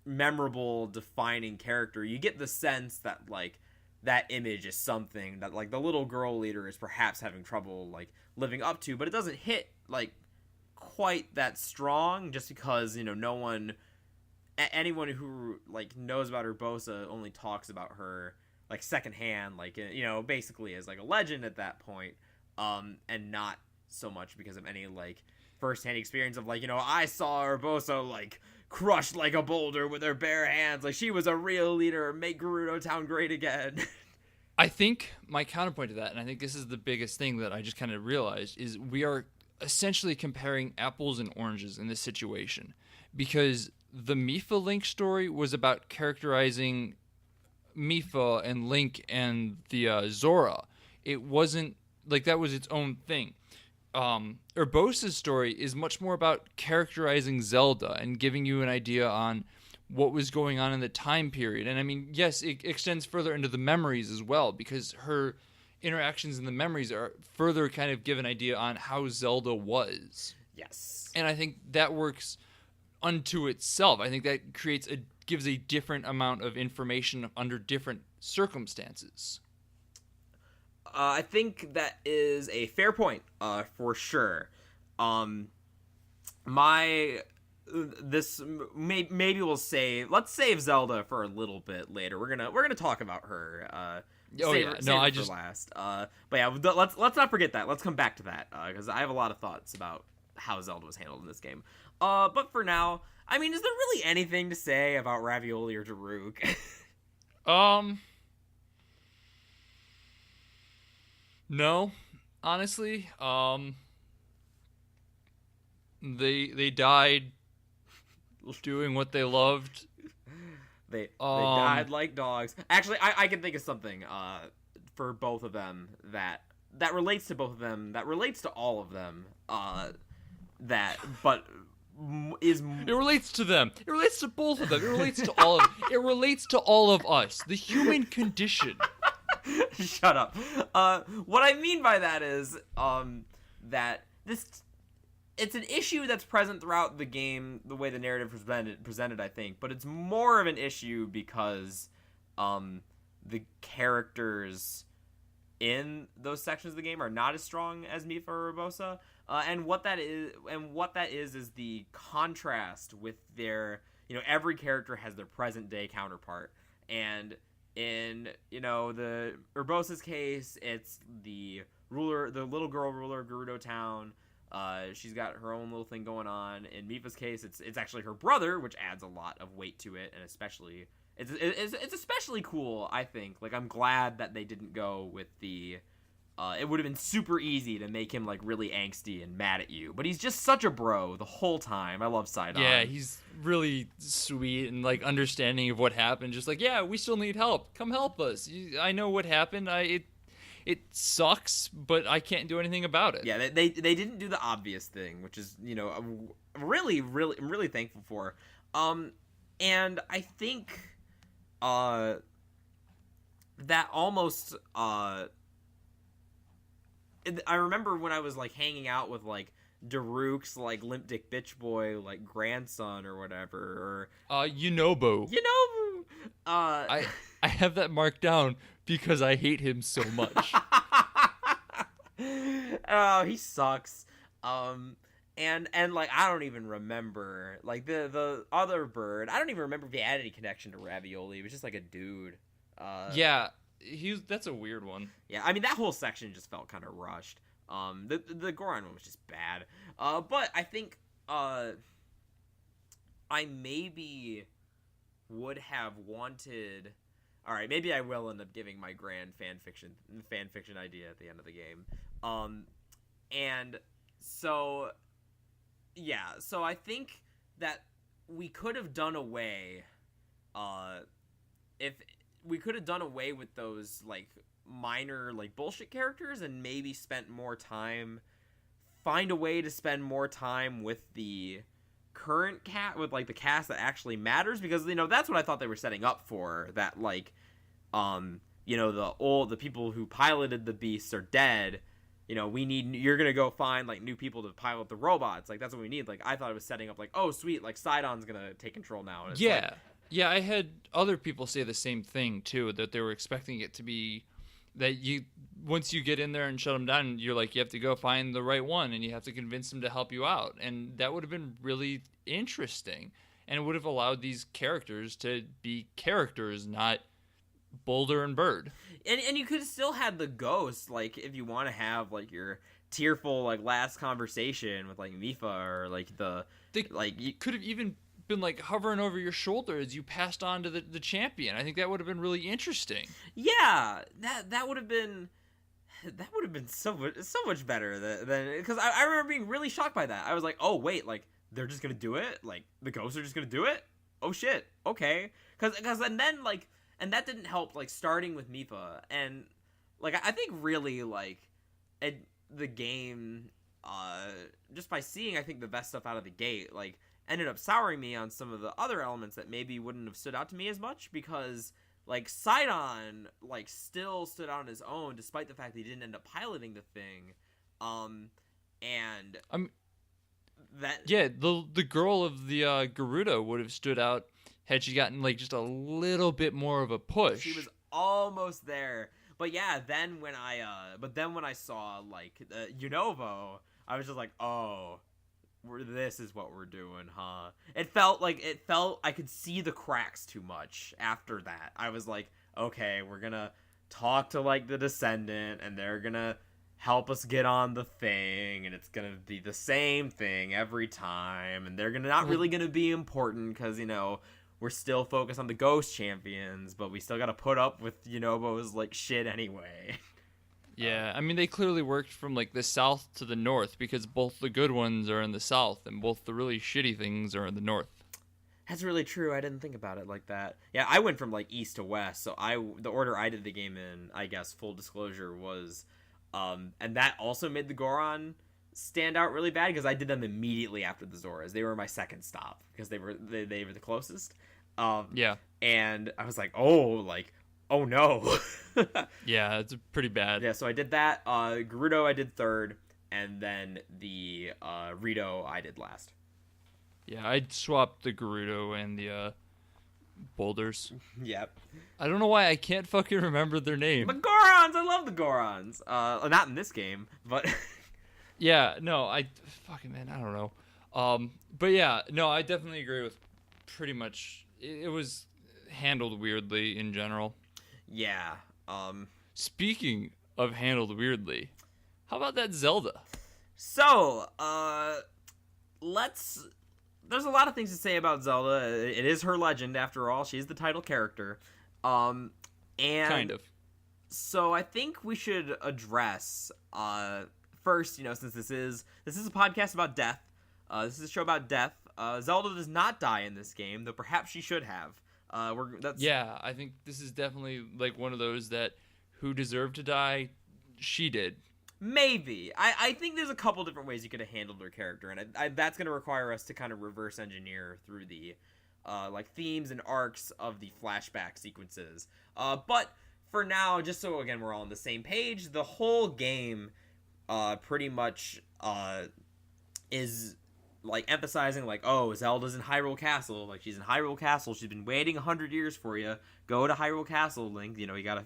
memorable, defining character. You get the sense that like that image is something that like the little girl leader is perhaps having trouble like living up to, but it doesn't hit like quite that strong, just because, you know, no one, anyone who like knows about Urbosa only talks about her like secondhand, like, you know, basically as like a legend at that point, and not so much because of any like firsthand experience of like, you know, I saw Urbosa like crushed like a boulder with her bare hands, like she was a real leader, make Gerudo Town great again. I think my counterpoint to that, and I think this is the biggest thing that I just kind of realized, is we are essentially comparing apples and oranges in this situation, because the Mipha Link story was about characterizing Mipha and Link and the Zora. It wasn't like that was its own thing. Urbosa's story is much more about characterizing Zelda and giving you an idea on what was going on in the time period. And I mean, yes, it extends further into the memories as well, because her interactions in the memories are further kind of give an idea on how Zelda was. Yes. And I think that works unto itself. I think that gives a different amount of information under different circumstances. I think that is a fair point, for sure. Maybe let's save Zelda for a little bit later. We're gonna talk about her. Save her for last. But yeah, let's not forget that. Let's come back to that, because I have a lot of thoughts about how Zelda was handled in this game. But for now, I mean, is there really anything to say about Ravioli or Daruk? No, honestly, they died doing what they loved. They died like dogs. Actually, I can think of something for both of them that relates to both of them, that relates to all of them. It relates to them. It relates to both of them. It relates to all of. It relates to all of us. The human condition. Shut up. What I mean by that is that it's an issue that's present throughout the game, the way the narrative is presented, I think, but it's more of an issue because the characters in those sections of the game are not as strong as Mipha or Urbosa. And what that is the contrast with their, you know, every character has their present day counterpart. And in, you know, the Urbosa's case, it's the little girl ruler of Gerudo Town. She's got her own little thing going on. In Mipha's case, it's actually her brother, which adds a lot of weight to it, and especially it's especially cool, I think. Like, I'm glad that they didn't go with the it would have been super easy to make him like really angsty and mad at you, but he's just such a bro the whole time. I love Sidon. Yeah, he's really sweet and like understanding of what happened. Just like, yeah, we still need help. Come help us. I know what happened. It sucks, but I can't do anything about it. Yeah, they didn't do the obvious thing, which is, you know, I'm really thankful for. And I think that almost I remember when I was like hanging out with like Daruk's like limp dick bitch boy like grandson or whatever, or Yunobo. I have that marked down because I hate him so much. Oh, he sucks. And like I don't even remember like the other bird. I don't even remember if he had any connection to Ravioli. It was just like a dude. Yeah. That's a weird one. Yeah, I mean that whole section just felt kind of rushed. The Goron one was just bad. But I think I maybe would have wanted. All right, maybe I will end up giving my grand fan fiction idea at the end of the game. And so yeah, so I think that we could have done away, if we could have done away with those like minor like bullshit characters and maybe spent more time, find a way to spend more time with the current with like the cast that actually matters, because that's what I thought they were setting up for, that like the people who piloted the beasts are dead. You're gonna go find like new people to pilot the robots. Like that's what we need. Like I thought it was setting up like, oh sweet, like Sidon's gonna take control now. And yeah, yeah. I had other people say the same thing too, that they were expecting it to be that once you get in there and shut them down, you're like, you have to go find the right one and you have to convince them to help you out, and that would have been really interesting, and it would have allowed these characters to be characters, not Boulder and Bird. And you could have still had the ghost, like, if you want to have, like, your tearful, like, last conversation with, like, Mifa, or, like, you could have even been, like, hovering over your shoulder as you passed on to the champion. I think that would have been really interesting. Yeah, that would have been so much better than because I remember being really shocked by that. I was like, oh, wait, like, they're just gonna do it? Like, the ghosts are just gonna do it? Oh, shit, okay. Because and then, like... And that didn't help, like, starting with Mifa. And, like, I think really, like, the game, just by seeing, I think, the best stuff out of the gate, like, ended up souring me on some of the other elements that maybe wouldn't have stood out to me as much, because, like, Sidon, like, still stood out on his own, despite the fact that he didn't end up piloting the thing. Yeah, the girl of the Gerudo would have stood out had she gotten, like, just a little bit more of a push. She was almost there. But yeah, then when I saw, like, Unova, I was just like, oh, this is what we're doing, huh? It felt I could see the cracks too much after that. I was like, okay, we're gonna talk to, like, the Descendant, and they're gonna help us get on the thing, and it's gonna be the same thing every time, and they're not really gonna be important, because, we're still focused on the Ghost Champions, but we still gotta put up with Yunobo's, like, shit anyway. Yeah, I mean, they clearly worked from, like, the south to the north, because both the good ones are in the south, and both the really shitty things are in the north. That's really true. I didn't think about it like that. Yeah, I went from, like, east to west, so the order I did the game in, I guess, full disclosure, was... and that also made the Goron stand out really bad, because I did them immediately after the Zoras. They were my second stop, because they were the closest. Yeah. And I was like, oh no. Yeah, it's pretty bad. Yeah, so I did that. Gerudo I did third, and then the Rito I did last. Yeah, I'd swapped the Gerudo and the Boulders. Yep. I don't know why I can't fucking remember their name. The Gorons! I love the Gorons. Not in this game, but... Yeah, no, I don't know. But yeah, no, I definitely agree with pretty much... It was handled weirdly in general. Yeah. Speaking of handled weirdly, how about that Zelda? So, there's a lot of things to say about Zelda. It is her legend, after all. She's the title character. And kind of. So I think we should address, first, since this is a podcast about death. This is a show about death. Zelda does not die in this game, though perhaps she should have. Yeah, I think this is definitely, like, one of those that who deserved to die, she did. Maybe. I think there's a couple different ways you could have handled her character, and that's going to require us to kind of reverse engineer through the like themes and arcs of the flashback sequences. But for now, just so again we're all on the same page, the whole game pretty much is like emphasizing like, oh, Zelda's in Hyrule Castle, like she's in Hyrule Castle, she's been waiting 100 years for you. Go to Hyrule Castle, Link. You gotta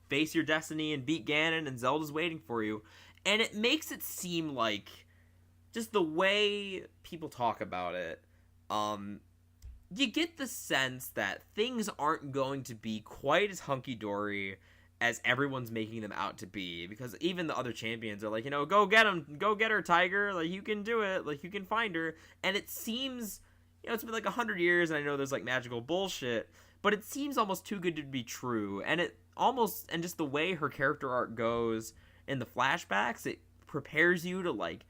face your destiny and beat Ganon, and Zelda's waiting for you. And it makes it seem like, just the way people talk about it, you get the sense that things aren't going to be quite as hunky-dory as everyone's making them out to be, because even the other champions are like, go get him, go get her, Tiger, like, you can do it, like, you can find her. And it seems, it's been like 100 years, and I know there's like magical bullshit, but it seems almost too good to be true. And and just the way her character arc goes in the flashbacks, it prepares you to like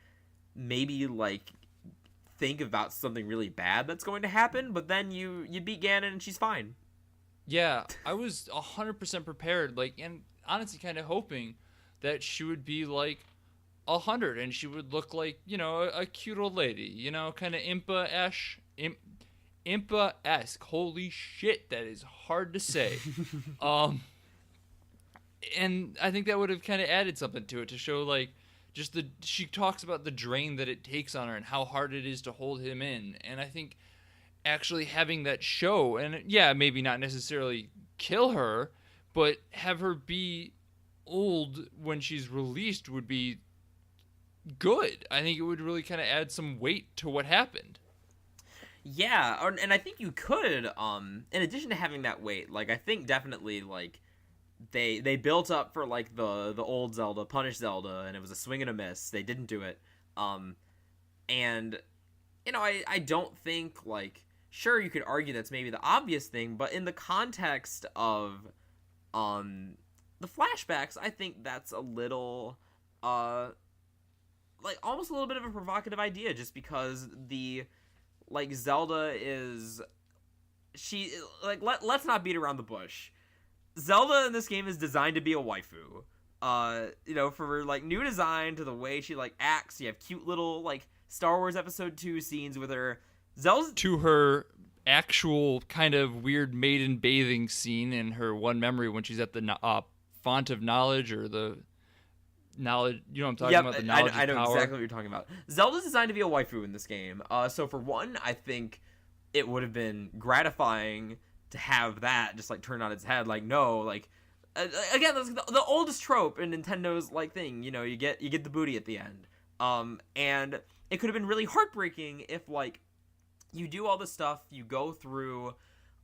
maybe like think about something really bad that's going to happen, but then you beat Ganon and she's fine. Yeah, I was 100% prepared, like, and honestly kind of hoping that she would be like 100 and she would look like, a cute old lady, kind of Impa-esque. Holy shit, that is hard to say. And I think that would have kind of added something to it to show, like, she talks about the drain that it takes on her and how hard it is to hold him in. And I think actually having that show, and yeah, maybe not necessarily kill her, but have her be old when she's released would be good. I think it would really kind of add some weight to what happened. Yeah, and I think you could, in addition to having that weight, like, I think definitely, like, they built up for like the old Zelda, Punish Zelda, and it was a swing and a miss. They didn't do it. And I don't think, like, sure, you could argue that's maybe the obvious thing, but in the context of the flashbacks, I think that's a little like almost a little bit of a provocative idea, just because like Zelda is let's not beat around the bush. Zelda in this game is designed to be a waifu. For like new design to the way she like acts. You have cute little like Star Wars Episode 2 scenes with her. Zelda's to her actual kind of weird maiden bathing scene in her one memory when she's at the font of knowledge, or the knowledge. You know what I'm talking about? The knowledge I know power. Exactly what you're talking about. Zelda's designed to be a waifu in this game. So for one, I think it would have been gratifying to have that just like turn on its head. Like, no, like again, that's the oldest trope in Nintendo's like thing. You get the booty at the end. And it could have been really heartbreaking if like you do all this stuff, you go through,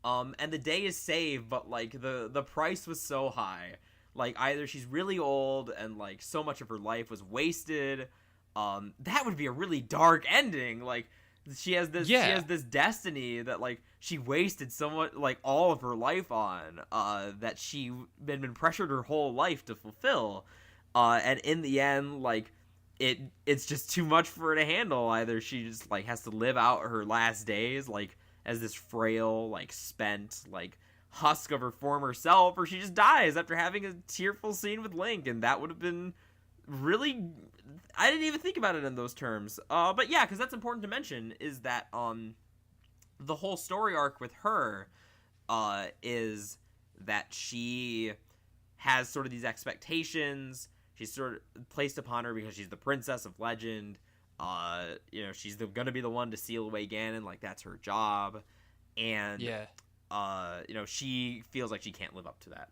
and the day is saved, but like the price was so high. Like, either she's really old and like so much of her life was wasted. That would be a really dark ending. Like, she has this destiny that like she wasted somewhat like all of her life on, that she had been pressured her whole life to fulfill, and in the end, like it's just too much for her to handle. Either she just like has to live out her last days like as this frail, like spent, like husk of her former self, or she just dies after having a tearful scene with Link, and that would have been really, I didn't even think about it in those terms. But yeah, because that's important to mention, is that the whole story arc with her is that she has sort of these expectations. She's sort of placed upon her because she's the princess of legend. She's going to be the one to seal away Ganon, like that's her job. And yeah. She feels like she can't live up to that.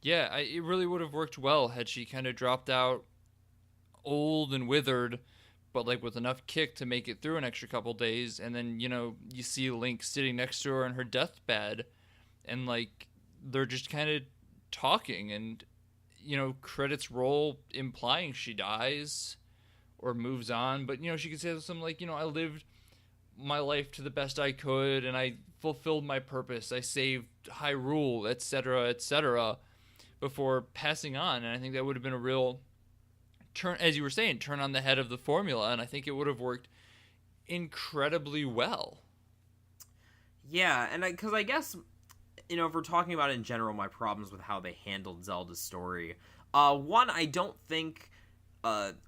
Yeah, it really would have worked well had she kind of dropped out old and withered, but like with enough kick to make it through an extra couple days. And then, you see Link sitting next to her in her deathbed, and like they're just kind of talking, and, credits roll implying she dies or moves on. But, she could say something like, I lived my life to the best I could, and I fulfilled my purpose. I saved Hyrule, etc., before passing on. And I think that would have been a real turn, as you were saying, turn on the head of the formula, and I think it would have worked incredibly well. Yeah, and because I guess, if we're talking about in general my problems with how they handled Zelda's story, one, I don't think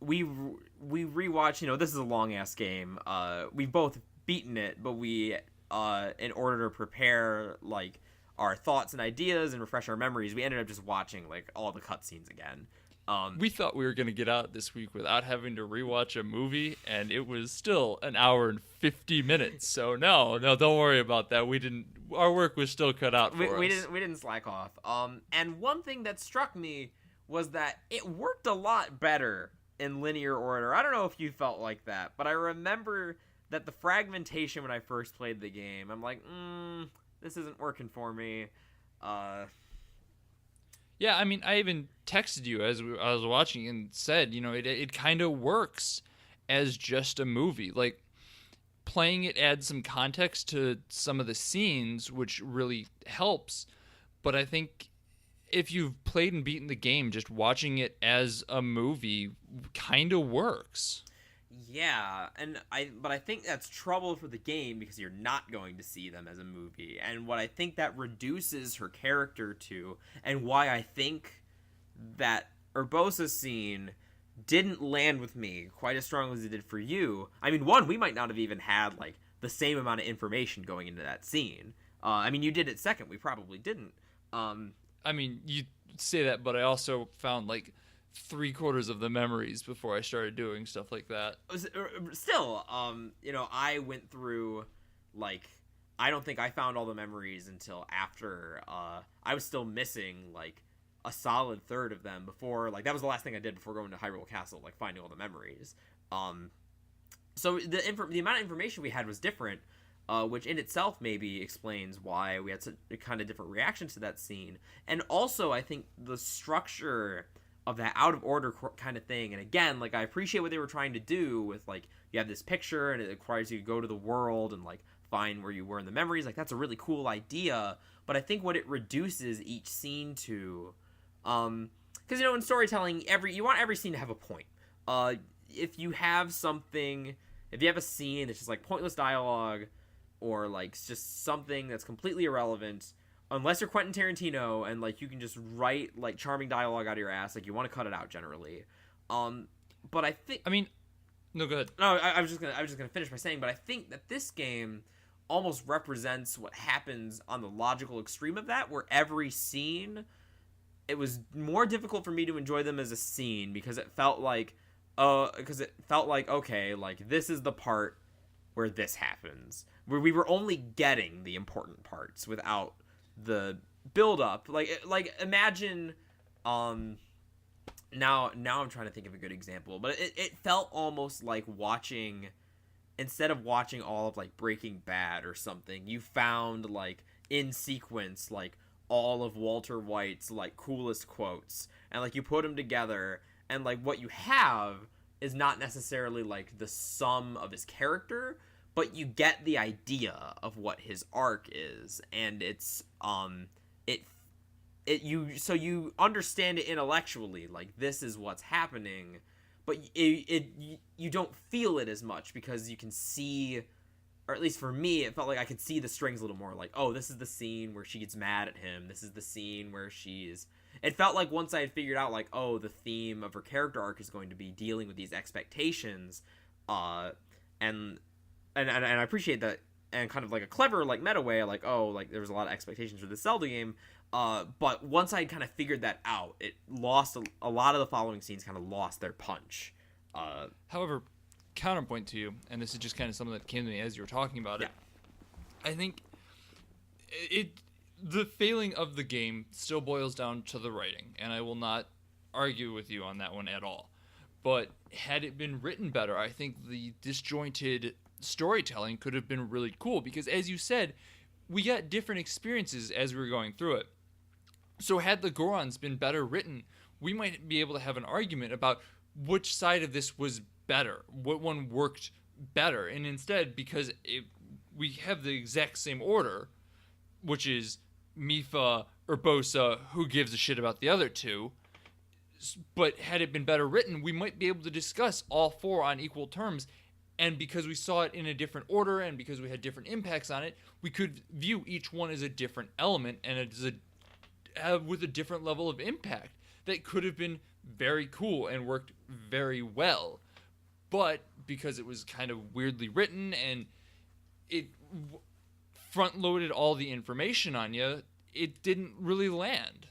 we rewatch, this is a long-ass game. We've both beaten it, but we, in order to prepare, like, our thoughts and ideas and refresh our memories, we ended up just watching, like, all the cutscenes again. We thought we were going to get out this week without having to rewatch a movie, and it was still an hour and 50 minutes. So no, don't worry about that. Our work was still cut out for us. We didn't slack off. And one thing that struck me was that it worked a lot better in linear order. I don't know if you felt like that, but I remember that the fragmentation when I first played the game, I'm like, this isn't working for me. Yeah, I mean, I even texted you as I was watching and said, it kind of works as just a movie. Like, playing it adds some context to some of the scenes, which really helps. But I think if you've played and beaten the game, just watching it as a movie kind of works. Yeah, but I think that's trouble for the game because you're not going to see them as a movie. And what I think that reduces her character to, and why I think that Urbosa's scene didn't land with me quite as strongly as it did for you. I mean, one, we might not have even had like the same amount of information going into that scene. I mean, you did it second. We probably didn't. I mean, you say that, but I also found like 3/4 of the memories before I started doing stuff like that. Still, I went through, like, I don't think I found all the memories until after, I was still missing, like, a solid third of them before, like, that was the last thing I did before going to Hyrule Castle, like, finding all the memories. So the amount of information we had was different, which in itself maybe explains why we had such a kind of different reaction to that scene. And also, I think the structure of that out of order kind of thing, and again, like, I appreciate what they were trying to do with, like, you have this picture and it requires you to go to the world and, like, find where you were in the memories. Like, that's a really cool idea, but I think what it reduces each scene to, because, in storytelling, you want every scene to have a point. If you have a scene that's just, like, pointless dialogue, or, like, just something that's completely irrelevant, unless you're Quentin Tarantino and, like, you can just write, like, charming dialogue out of your ass, like, you want to cut it out generally. But I think... I mean... No, go ahead. No, I was just gonna finish by saying, but I think that this game almost represents what happens on the logical extreme of that, where every scene... It was more difficult for me to enjoy them as a scene, because it felt like... okay, like, this is the part where this happens. Where we were only getting the important parts without the build up. Like imagine now I'm trying to think of a good example, but it felt almost like watching, instead of watching all of, like, Breaking Bad or something, you found, like, in sequence, like, all of Walter White's, like, coolest quotes, and, like, you put them together, and, like, what you have is not necessarily, like, the sum of his character, but you get the idea of what his arc is, and it's you understand it intellectually, like, this is what's happening, but you don't feel it as much because you can see, or at least for me, it felt like I could see the strings a little more, like, oh, this is the scene where she gets mad at him, this is the scene where it felt like once I had figured out, like, oh, the theme of her character arc is going to be dealing with these expectations, and I appreciate that, and kind of like a clever, like, meta way, like, oh, like, there was a lot of expectations for this Zelda game, but once I kind of figured that out, it lost a lot of the following scenes kind of lost their punch. However, counterpoint to you, and this is just kind of something that came to me as you were talking about it, I think the failing of the game still boils down to the writing, and I will not argue with you on that one at all. But had it been written better, I think the disjointed storytelling could have been really cool, because as you said, we got different experiences as we were going through it. So had the Gorons been better written, we might be able to have an argument about which side of this was better, what one worked better. And instead, because we have the exact same order, which is Mipha, Urbosa, who gives a shit about the other two, but had it been better written, we might be able to discuss all four on equal terms. And because we saw it in a different order, and because we had different impacts on it, we could view each one as a different element and with a different level of impact that could have been very cool and worked very well. But because it was kind of weirdly written and it front-loaded all the information on you, it didn't really land.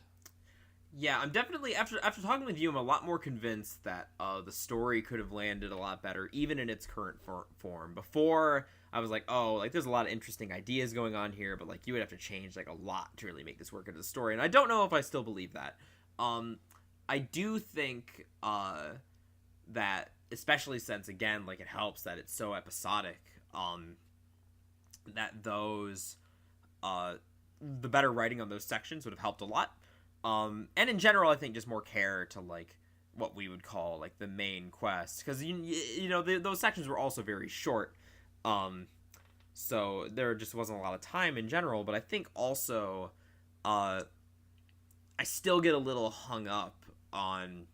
Yeah, I'm definitely, after talking with you, I'm a lot more convinced that the story could have landed a lot better, even in its current form. Before, I was like, oh, like, there's a lot of interesting ideas going on here, but, like, you would have to change, like, a lot to really make this work into the story, and I don't know if I still believe that. I do think that, especially since, again, like, it helps that it's so episodic, that those, the better writing on those sections would have helped a lot. And in general, I think just more care to, like, what we would call, like, the main quest. Because, those sections were also very short. Um, so there just wasn't a lot of time in general. But I think also, I still get a little hung up on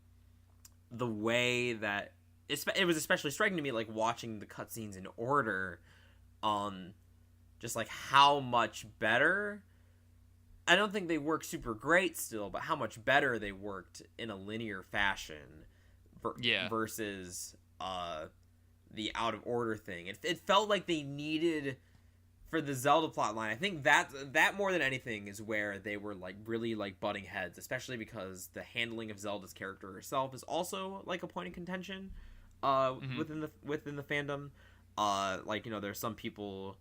the way that it was especially striking to me, like watching the cutscenes in order, just like how much better. I don't think they work super great still, but how much better they worked in a linear fashion versus the out of order thing. It felt like they needed, for the Zelda plotline, I think that more than anything is where they were like really like butting heads, especially because the handling of Zelda's character herself is also like a point of contention within the fandom. Like, you know, there's some people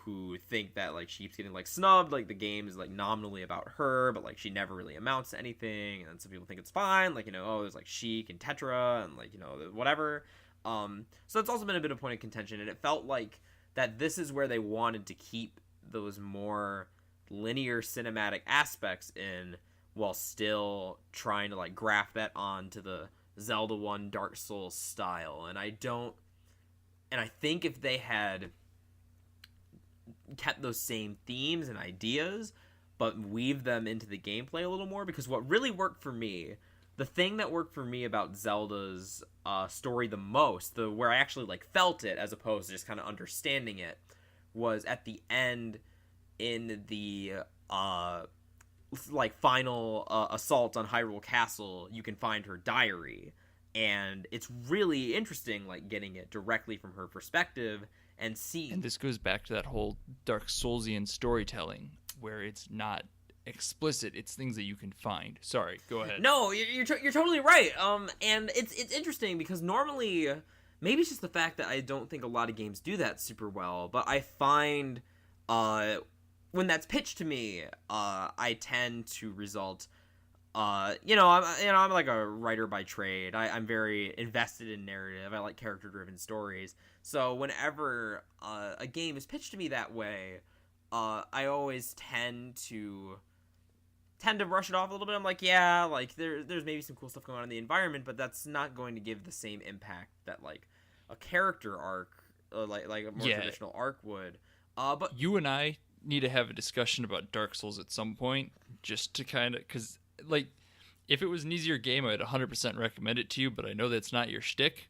who think that like she keeps getting like snubbed, like the game is like nominally about her, but like she never really amounts to anything. And then some people think it's fine, like, you know, oh, there's like Sheik and Tetra and like, you know, whatever. So it's also been a bit of point of contention, and it felt like that this is where they wanted to keep those more linear cinematic aspects in, while still trying to like graft that onto the Zelda 1 Dark Souls style. And I think if they had kept those same themes and ideas, but weave them into the gameplay a little more, because what really worked for me, the thing that worked for me about Zelda's story the most, where I actually like felt it as opposed to just kind of understanding it, was at the end in the like final assault on Hyrule Castle. You can find her diary, and it's really interesting, like getting it directly from her perspective and see. And this goes back to that whole Dark Soulsian storytelling, where it's not explicit, it's things that you can find. Sorry, go ahead. No, you're totally right. And it's interesting because normally, maybe it's just the fact that I don't think a lot of games do that super well, but I find when that's pitched to me, I tend to result. I'm like a writer by trade. I'm very invested in narrative. I like character-driven stories. So whenever a game is pitched to me that way, I always tend to brush it off a little bit. I'm like, yeah, like there's maybe some cool stuff going on in the environment, but that's not going to give the same impact that like a character arc, like a more traditional arc would. But you and I need to have a discussion about Dark Souls at some point, just to kind of, because like, if it was an easier game, I'd 100% recommend it to you, but I know that's not your shtick.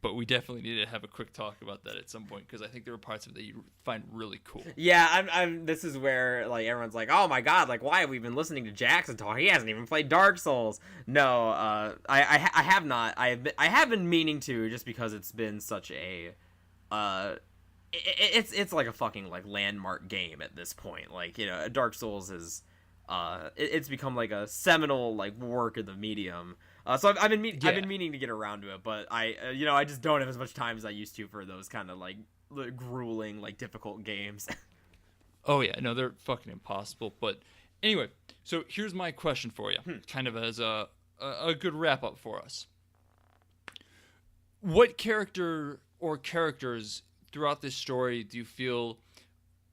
But we definitely need to have a quick talk about that at some point, because I think there are parts of it that you find really cool. Yeah, this is where like everyone's like, oh my god, like why have we been listening to Jackson talk? He hasn't even played Dark Souls. No, I have not. I have been meaning to, just because it's been such a it's like a fucking like landmark game at this point. Like, you know, Dark Souls is it's become like a seminal like work of the medium. So I've been meaning to get around to it, but I just don't have as much time as I used to for those kind of like grueling, like difficult games. Oh yeah, no, they're fucking impossible. But anyway, so here's my question for you, kind of as a good wrap up for us. What character or characters throughout this story do you feel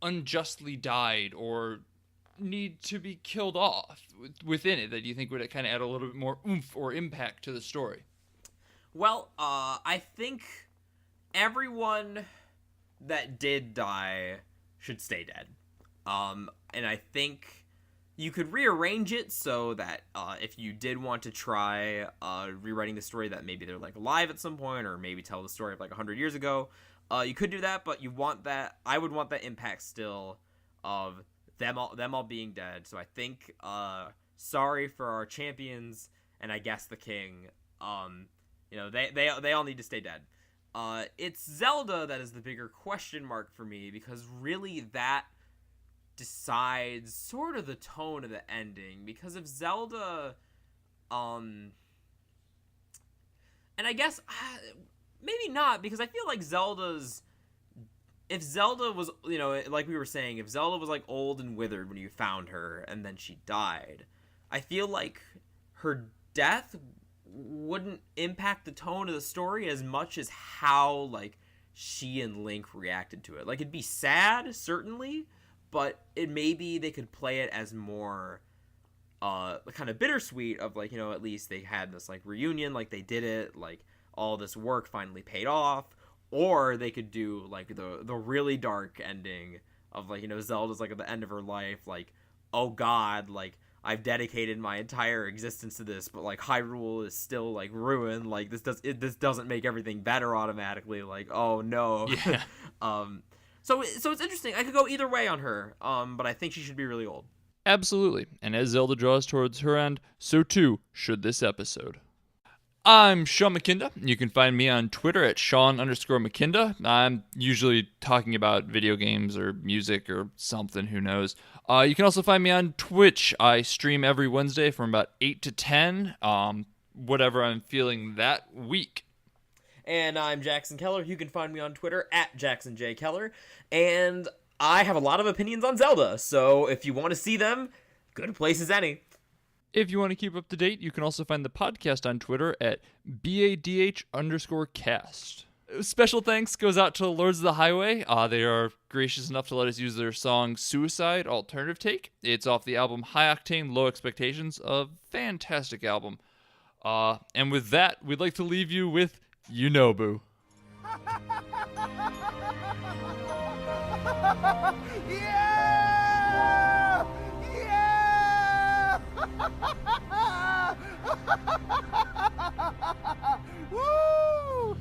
unjustly died or need to be killed off within it, that you think would kind of add a little bit more oomph or impact to the story? Well, I think everyone that did die should stay dead. And I think you could rearrange it so that if you did want to try rewriting the story, that maybe they're like alive at some point, or maybe tell the story of like 100 years ago, you could do that. But I would want that impact still of them all being dead. So I think sorry for our champions, and I guess the king. They all need to stay dead. It's Zelda that is the bigger question mark for me, because really that decides sort of the tone of the ending. Because if Zelda, and I guess maybe not, because I feel like if Zelda was, you know, like we were saying, if Zelda was like old and withered when you found her and then she died, I feel like her death wouldn't impact the tone of the story as much as how like she and Link reacted to it. Like, it'd be sad, certainly, but maybe they could play it as more kind of bittersweet of like, you know, at least they had this like reunion, like they did it, like all this work finally paid off. Or they could do like the really dark ending of like, Zelda's like at the end of her life, like, oh god, like I've dedicated my entire existence to this, but like Hyrule is still like ruined. Like this doesn't make everything better automatically. Like, oh no. Yeah. So it's interesting. I could go either way on her. But I think she should be really old. Absolutely. And as Zelda draws towards her end, so too should this episode. I'm Sean McKinda. You can find me on Twitter at Sean_McKinda. I'm usually talking about video games or music or something, who knows. You can also find me on Twitch. I stream every Wednesday from about 8 to 10, whatever I'm feeling that week. And I'm Jackson Keller. You can find me on Twitter at JacksonJKeller. And I have a lot of opinions on Zelda, so if you want to see them, good place as any. If you want to keep up to date, you can also find the podcast on Twitter at BADH_cast. Special thanks goes out to Lords of the Highway. They are gracious enough to let us use their song Suicide Alternative Take. It's off the album High Octane, Low Expectations, a fantastic album. And with that, we'd like to leave you with Boo. Yeah! Yeah! Woo!